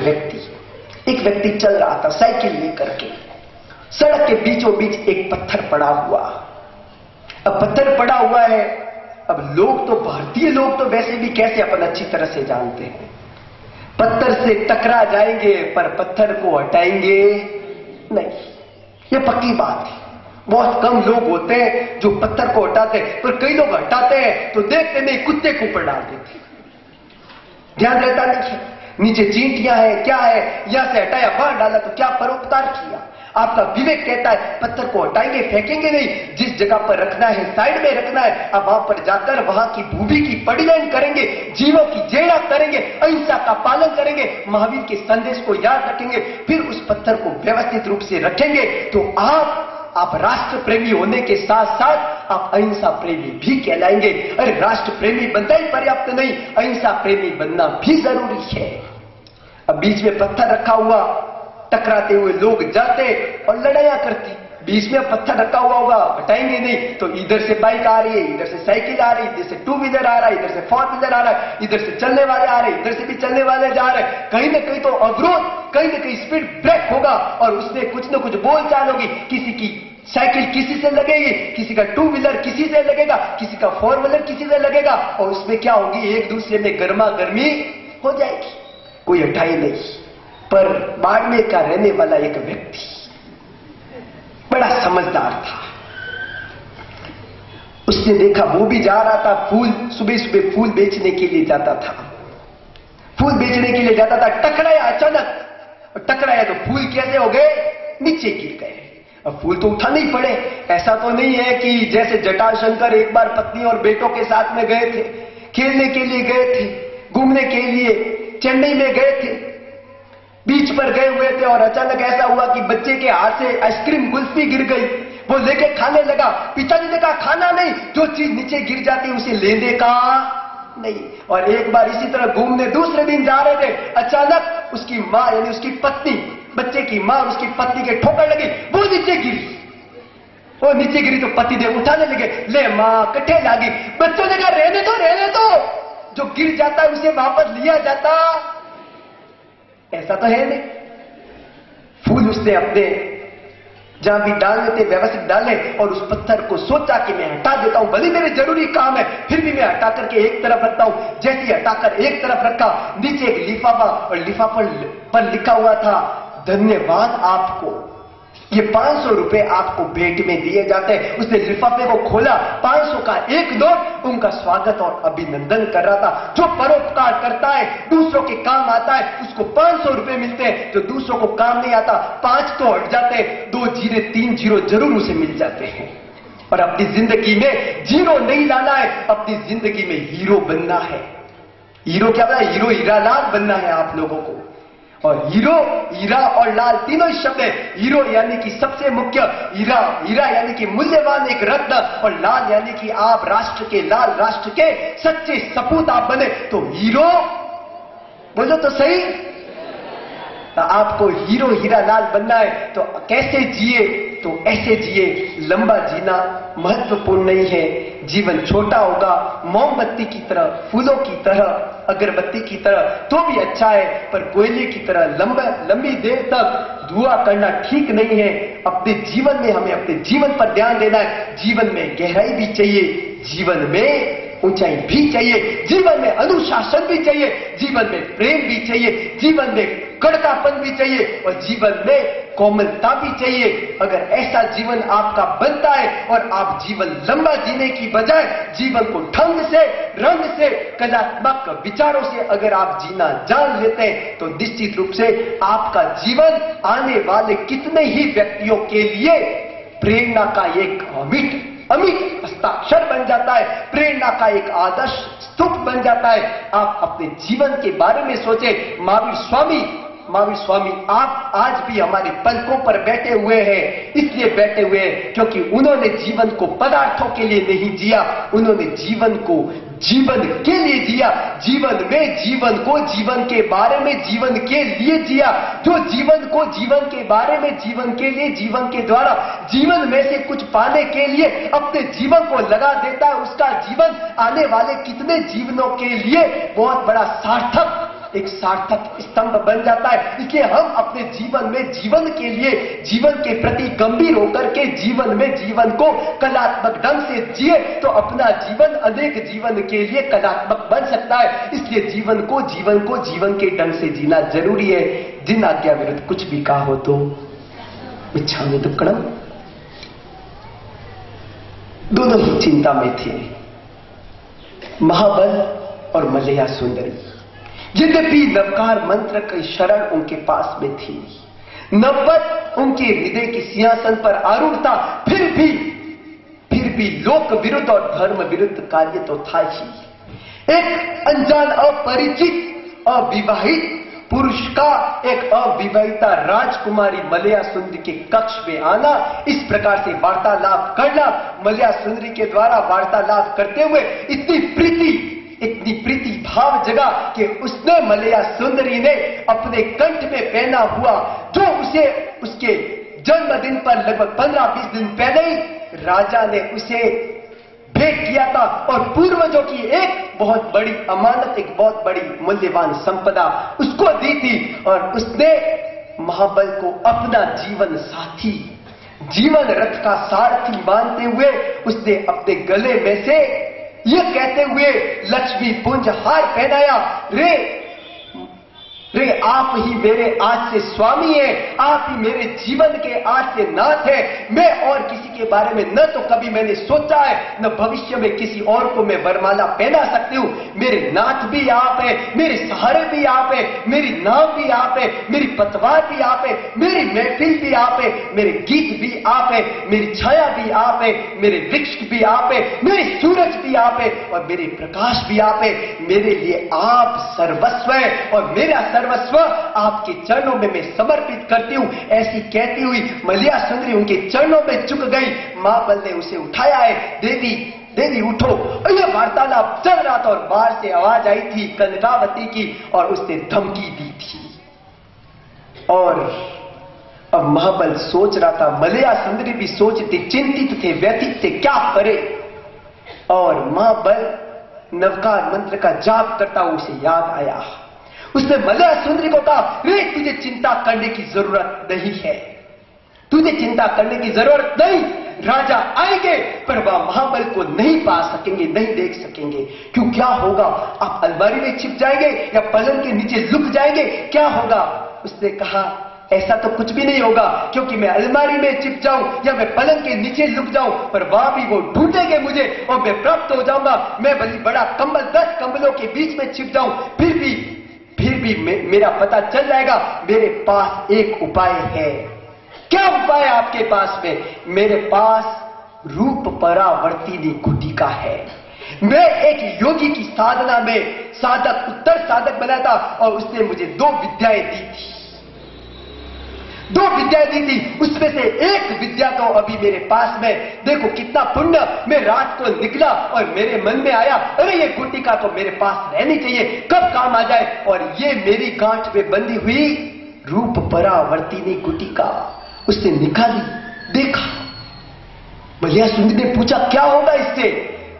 व्यक्ति चल रहा था साइकिल लेकर के, सड़क के बीचों बीच एक पत्थर पड़ा हुआ। अब पत्थर पड़ा हुआ है, अब भारतीय लोग तो वैसे भी कैसे अपन अच्छी तरह से जानते हैं, पत्थर से टकरा जाएंगे पर पत्थर को हटाएंगे नहीं, ये पक्की बात है। बहुत कम लोग होते हैं जो पत्थर को हटाते हैं, पर कई लोग हटाते हैं तो देखते नहीं कुत्ते के ऊपर डाल देते, ध्यान रहता नहीं है। नीचे चींटियां है, क्या है, यहां से हटाया बाहर डाला तो क्या परोपकार किया। आपका विवेक कहता है पत्थर को हटाएंगे, फेंकेंगे नहीं, जिस जगह पर रखना है साइड में रखना है। अब वहां पर जाकर वहां की भूमि की परिलायन करेंगे, जीवों की जेड़ा करेंगे, अहिंसा का पालन करेंगे, महावीर के संदेश को याद रखेंगे, फिर उस पत्थर को व्यवस्थित रूप से रखेंगे। तो आप राष्ट्र प्रेमी होने के साथ साथ आप अहिंसा प्रेमी भी कहलाएंगे। अरे राष्ट्र प्रेमी बनना ही पर्याप्त नहीं, अहिंसा प्रेमी बनना भी जरूरी है। अब बीच में पत्थर रखा हुआ, टकराते हुए लोग जाते और लड़ाइयां करती, बीच में पत्थर रखा हुआ होगा, हटाएंगे नहीं तो इधर से बाइक आ रही है, इधर से साइकिल आ रही है, इधर से टू व्हीलर आ रहा है, इधर से फोर व्हीलर आ रहा है, इधर से चलने वाले आ रहे हैं, इधर से भी चलने वाले जा रहे हैं। कहीं ना कहीं तो अवरोध, कहीं ना कहीं स्पीड ब्रेक होगा और उसमें कुछ ना कुछ बोलचाल होगी। किसी की साइकिल किसी से लगेगी, किसी का टू व्हीलर किसी से लगेगा, किसी का फोर व्हीलर किसी से लगेगा, और उसमें क्या होगी, एक दूसरे में गर्मा गर्मी हो जाएगी, कोई हटाई नहीं। पर बाड़मेर का रहने वाला एक व्यक्ति बड़ा समझदार था, उसने देखा वो भी जा रहा था, सुबह सुबह फूल बेचने के लिए जाता था, टकराया अचानक, और टकराया तो फूल कैसे हो गए, नीचे गिर गए। अब फूल तो उठाने ही पड़े। ऐसा तो नहीं है कि जैसे जटाशंकर एक बार पत्नी और बेटों के साथ में गए थे, खेलने के लिए गए थे, घूमने के लिए चेन्नई में गए थे, बीच पर गए हुए थे और अचानक ऐसा हुआ कि बच्चे के हाथ से आइसक्रीम कुल्फी गिर गई, वो लेके खाने लगा। पिताजी ने कहा खाना नहीं, जो चीज नीचे गिर जाती है उसे लेने का नहीं। और एक बार इसी तरह घूमने दूसरे दिन जा रहे थे, अचानक उसकी मां यानी उसकी पत्नी, बच्चे की मां और उसकी पत्नी के ठोकर लगी, वो नीचे गिरी तो पतिदेव उठाने लगे, ले मां कट्ठे लागी। बच्चों ने कहा रहने दो, जो गिर जाता है उसे वापस लिया जाता, ऐसा तो है नहीं। फूल उसने अपने जहां भी डालने थे व्यवस्थित डाले और उस पत्थर को सोचा कि मैं हटा देता हूं, भले मेरे जरूरी काम है फिर भी मैं हटा करके एक तरफ रखता हूं। जैसे ही हटाकर एक तरफ रखा, नीचे एक लिफाफा, और लिफाफा पर लिखा हुआ था धन्यवाद आपको, ये 500 रुपए आपको भेंट में दिए जाते हैं। उसने लिफाफे को खोला, 500 का एक नोट उनका स्वागत और अभिनंदन कर रहा था। जो परोपकार करता है, दूसरों के काम आता है, उसको 500 रुपए मिलते हैं। जो दूसरों को काम नहीं आता, 5 तो हट जाते हैं, 2 जीरो 3 जीरो जरूर उसे मिल जाते हैं। और अपनी जिंदगी में जीरो नहीं लाना है, अपनी जिंदगी में हीरो बनना है। हीरो क्या बना, हीरो हीरा लाल बनना है आप लोगों को। और हीरो, हीरा और लाल तीनों ही शब्द है। हीरो यानी कि सबसे मुख्य, हीरा यानी कि मूल्यवान एक रत्न, और लाल यानी कि आप राष्ट्र के लाल, राष्ट्र के सच्चे सपूत आप बने तो हीरो, बोलो तो सही। आपको हीरो हीरा लाल बनना है तो कैसे जिए, तो ऐसे जिए। लंबा जीना महत्वपूर्ण नहीं है, जीवन छोटा होगा, मोमबत्ती की तरह, फूलों की तरह, अगरबत्ती की तरह तो भी अच्छा है, पर कोयले की तरह लंबी देर तक धुआं करना ठीक नहीं है। अपने जीवन में हमें अपने जीवन पर ध्यान देना है, जीवन में गहराई भी चाहिए, जीवन में ऊंचाई भी चाहिए, जीवन में अनुशासन भी चाहिए, जीवन में प्रेम भी चाहिए, जीवन में कड़कापन भी चाहिए और जीवन में कोमलता भी चाहिए। अगर ऐसा जीवन आपका बनता है और आप जीवन लंबा जीने की बजाय जीवन को ढंग से, रंग से, कलात्मक विचारों से अगर आप जीना जान लेते हैं तो निश्चित रूप से आपका जीवन आने वाले कितने ही व्यक्तियों के लिए प्रेरणा का एक अमिट हस्ताक्षर बन जाता है, प्रेरणा का एक आदर्श स्तूप बन जाता है। आप अपने जीवन के बारे में सोचें। महावीर स्वामी आप आज भी हमारे पलकों पर बैठे हुए हैं, इसलिए बैठे हुए हैं क्योंकि उन्होंने जीवन को पदार्थों के लिए नहीं जिया, उन्होंने जीवन को जीवन के लिए जिया। जीवन में जीवन को जीवन के बारे में जीवन के लिए जिया। जो जीवन को जीवन के बारे में जीवन के लिए जीवन के द्वारा जीवन में से कुछ पाने के लिए अपने जीवन को लगा देता है, उसका जीवन आने वाले कितने जीवनों के लिए बहुत बड़ा एक सार्थक स्तंभ बन जाता है। इसलिए हम अपने जीवन में जीवन के लिए, जीवन के प्रति गंभीर होकर के जीवन में जीवन को कलात्मक ढंग से जिए तो अपना जीवन अनेक जीवन के लिए कलात्मक बन सकता है। इसलिए जीवन को जीवन के ढंग से जीना जरूरी है। जिन आज्ञा विरुद्ध कुछ भी कहा हो तो इच्छामि दुक्कड़म। दोनों ही चिंता में थे, महाबल और मलया सुंदरी। यद्यपि नवकार मंत्र की शरण उनके पास में थी, नववत उनके हृदय के सिंहासन पर आरूढ़ था, फिर भी लोक विरुद्ध और धर्म विरुद्ध कार्य तो था ही। एक अनजान, अपरिचित, अविवाहित पुरुष का एक अविवाहिता राजकुमारी मलया सुंदरी के कक्ष में आना, इस प्रकार से वार्तालाप करना, मलया सुंदरी के द्वारा वार्तालाप करते हुए इतनी प्रीति भाव जगा कि उसने, मलया सुंदरी ने अपने कंठ में पहना हुआ जो उसे उसके जन्मदिन पर लगभग 15-20 दिन पहले ही राजा ने उसे भेंट किया था और पूर्वजों की एक बहुत बड़ी अमानत, एक बहुत बड़ी मूल्यवान संपदा उसको दी थी। और उसने महाबल को अपना जीवन साथी, जीवन रथ का सारथी मानते हुए उसने अपने गले में से ये कहते हुए लक्ष्मी पुंज हार पहनाया, रे आप ही मेरे आज से स्वामी हैं, आप ही मेरे जीवन के आज से नाथ है। मैं और किसी के बारे में न तो कभी मैंने सोचा है, न भविष्य में किसी और को मैं वरमाला पहना सकती हूँ। मेरे नाथ भी आप है, मेरे सहारे भी आप है, मेरी नाव भी आप है, मेरी पतवार भी आप है, मेरी महफिल भी आप है, मेरे गीत भी आप है, मेरी छाया भी आप है, मेरे वृक्ष भी आप है, मेरे सूरज भी आप है और मेरे प्रकाश भी आप है। मेरे लिए आप सर्वस्व है और मेरा सर्वस्व आपके चरणों में मैं समर्पित करती हूं। ऐसी कहती हुई मलया सुंदरी उनके चरणों में झुक गई। महाबल ने उसे उठाया है, देवी उठो। यह वार्तालाप चल रहा था और बाहर से आवाज आई थी कनकावती की और उसने धमकी दी थी। और अब महाबल सोच रहा था, मलया सुंदरी भी सोचते, चिंतित थे, व्यथित थे, क्या करे। और महाबल नवकार मंत्र का जाप करता हुआ उसे याद आया। उसने मलया सुंदरी को कहा, रे तुझे चिंता करने की जरूरत नहीं है, तुझे चिंता करने की जरूरत नहीं। राजा आएंगे पर वह महाबल को नहीं पा सकेंगे, नहीं देख सकेंगे। क्यों, क्या होगा? आप अलमारी में छिप जाएंगे या पलंग के नीचे लुक जाएंगे, क्या होगा? उसने कहा, ऐसा तो कुछ भी नहीं होगा, क्योंकि मैं अलमारी में छिप जाऊं या मैं पलंग के नीचे लुक जाऊं पर वहां भी वो ढूंढेंगे मुझे और मैं प्राप्त हो जाऊंगा। मैं बड़ा कंबल, 10 कंबलों के बीच में छिप जाऊं फिर भी मेरा पता चल जाएगा। मेरे पास एक उपाय है। क्या उपाय आपके पास में? मेरे पास रूप परावर्तिनी गुटिका है। मैं एक योगी की साधना में साधक, उत्तर साधक बना था और उसने मुझे 2 विद्याएं दी थी। 2 विद्याएं दी थी, उसमें से एक विद्या तो अभी मेरे पास में। देखो कितना पुण्य। मैं रात को निकला और मेरे मन में आया, अरे ये गुटिका तो मेरे पास रहनी चाहिए, कब काम आ जाए। और ये मेरी गांठ में बंधी हुई रूप परावर्तिनी गुटिका उसने निकाली, देखा। मलया सुंदरी ने पूछा, क्या होगा इससे?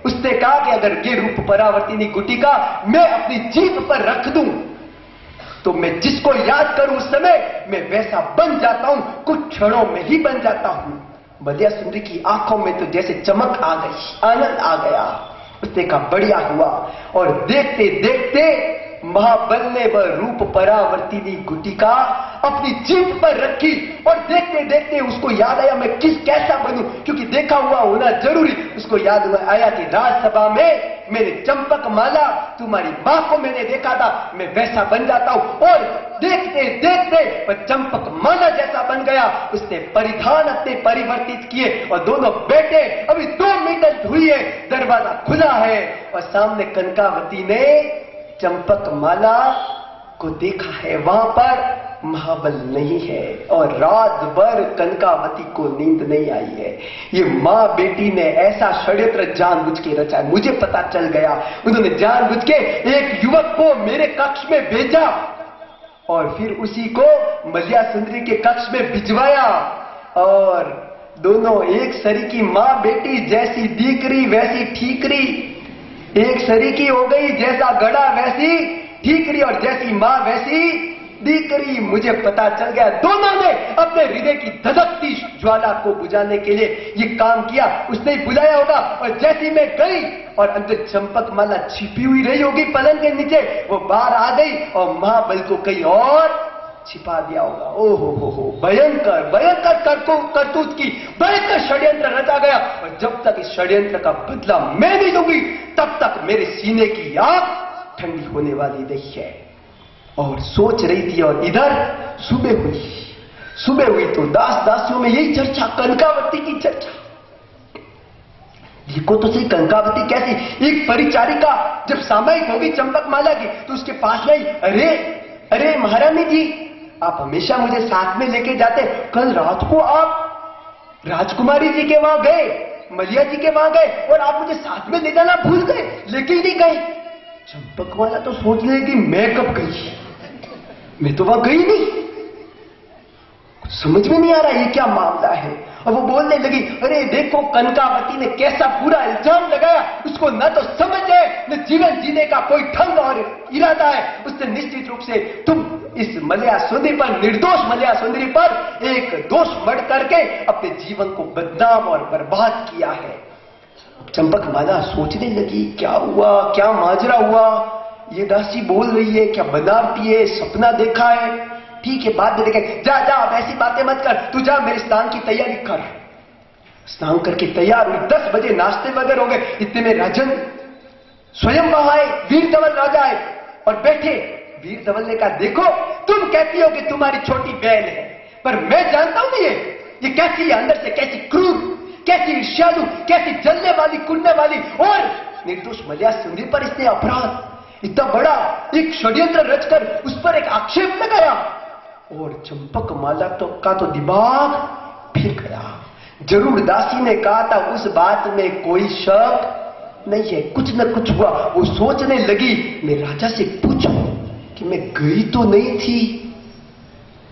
उसने कहा कि अगर ये रूप परावर्तिनी गुटिका मैं अपनी जीभ पर रख दूं तो मैं जिसको याद करूं उस समय मैं वैसा बन जाता हूं, कुछ क्षणों में ही बन जाता हूं। मलया सुंदरी की आंखों में तो जैसे चमक आ गई, आनंद आ गया। उसने कहा बढ़िया हुआ। और देखते देखते महाबल ने वह रूप परावर्तिनी गुटिका अपनी जीभ पर रखी और देखते देखते उसको याद आया मैं कैसा बनूं, क्योंकि देखा हुआ होना जरूरी। उसको याद आया कि राजसभा में मेरे चंपक माला तुम्हारी मां को मैंने देखा था, मैं वैसा बन जाता हूं। और देखते देखते वह चंपक माला जैसा बन गया। उसने परिधान अपने परिवर्तित किए और दोनों बेटे अभी 2 मिनट हुई है, दरवाजा खुला है और सामने कनकावती ने चंपक माला को देखा है। वहां पर महाबल नहीं है और रात भर कनकावती को नींद नहीं आई है। ये मां बेटी ने ऐसा षड्यंत्र जानबूझ के रचा है, मुझे पता चल गया। उन्होंने जानबूझ के एक युवक को मेरे कक्ष में भेजा और फिर उसी को मलिया सुंदरी के कक्ष में भिजवाया और दोनों एक सरी की मां बेटी, जैसी दीकरी वैसी ठीकरी, एक सरीकी हो गई, जैसा गड़ा वैसी ठीकरी और जैसी मां वैसी दीकरी। मुझे पता चल गया दोनों ने अपने हृदय की धधकती ज्वाला को बुझाने के लिए ये काम किया। उसने ही बुलाया होगा और जैसी मैं गई और अंदर चंपक माला छिपी हुई रही होगी पलंग के नीचे, वो बाहर आ गई और महाबल को कहीं और छिपा दिया होगा। ओहो भयंकर भयंकर करतूत की भयंकर षड्यंत्र रचा गया। और जब तक इस षड्यंत्र का बदला मैं नहीं दूंगी तब तक मेरे सीने की आग ठंडी होने वाली नहीं है। और सोच रही थी और इधर सुबह हुई तो दास दासियों में यही चर्चा, कनकावती की चर्चा। देखो तो सही कनकावती कैसी, एक परिचारिका जब सामयिक होगी चंपक माला की तो उसके पास नहीं, अरे महारानी जी आप हमेशा मुझे साथ में लेके जाते, कल रात को आप राजकुमारी जी के वहां गए, मलिया जी के वहां गए और आप मुझे साथ में ले जाना भूल गए, लेके ही नहीं गए। चंपक वाला तो सोच ले कि मैं कब गई, मैं तो वहां गई नहीं, कुछ समझ में नहीं आ रहा ये क्या मामला है। और वो बोलने लगी, अरे देखो कनकावती ने कैसा पूरा इल्जाम लगाया, उसको न तो समझ है न जीवन जीने का कोई ढंग और इरादा है। उसने निश्चित रूप से तुम इस मलिया सुंदरी पर, निर्दोष मलिया सुंदरी पर एक दोष मढ़ करके अपने जीवन को बदनाम और बर्बाद किया है। चंपक माला सोचने लगी क्या हुआ, क्या माजरा हुआ, ये दासी बोल रही है, क्या बनावटी है, सपना देखा है, ठीक है बाद में देखें। जा अब ऐसी बातें मत कर, तू जा मेरे स्नान की तैयारी कर। स्नान करके तैयार हुई, 10 बजे नाश्ते वगैरह हो गए। इतने में राजन स्वयं वहां आए, वीर धवल राजा आए और बैठे। वीर धवल ने कहा, देखो तुम कहती हो कि तुम्हारी छोटी बहन है, पर मैं जानता हूं ये कैसी है अंदर से, कैसी क्रूर, कैसी ईर्ष्यालु, कैसी जलने वाली कुड़ने वाली। और निर्दोष मलिया सुंदरी पर इसने अपराध इतना बड़ा एक षड्यंत्र रचकर उस पर एक आक्षेप लगाया और चंपक माला का तो दिमाग फिर गया। जरूर दासी ने कहा था, उस बात में कोई शक नहीं है, कुछ न कुछ हुआ। वो सोचने लगी, मैं राजा से पूछूं कि मैं गई तो नहीं थी,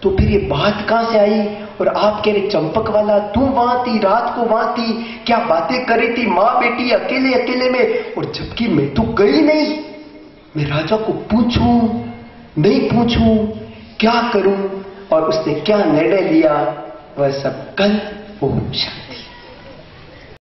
तो फिर ये बात कहां से आई। और आप कह रहे चंपक वाला तू वहां थी, रात को वहां थी, क्या बातें कर रही थी मां बेटी अकेले में, और जबकि मैं तो गई नहीं। मैं राजा को पूछूं नहीं पूछूं, क्या करूं और उसने क्या निर्णय लिया, वह सब कल ओम शांति।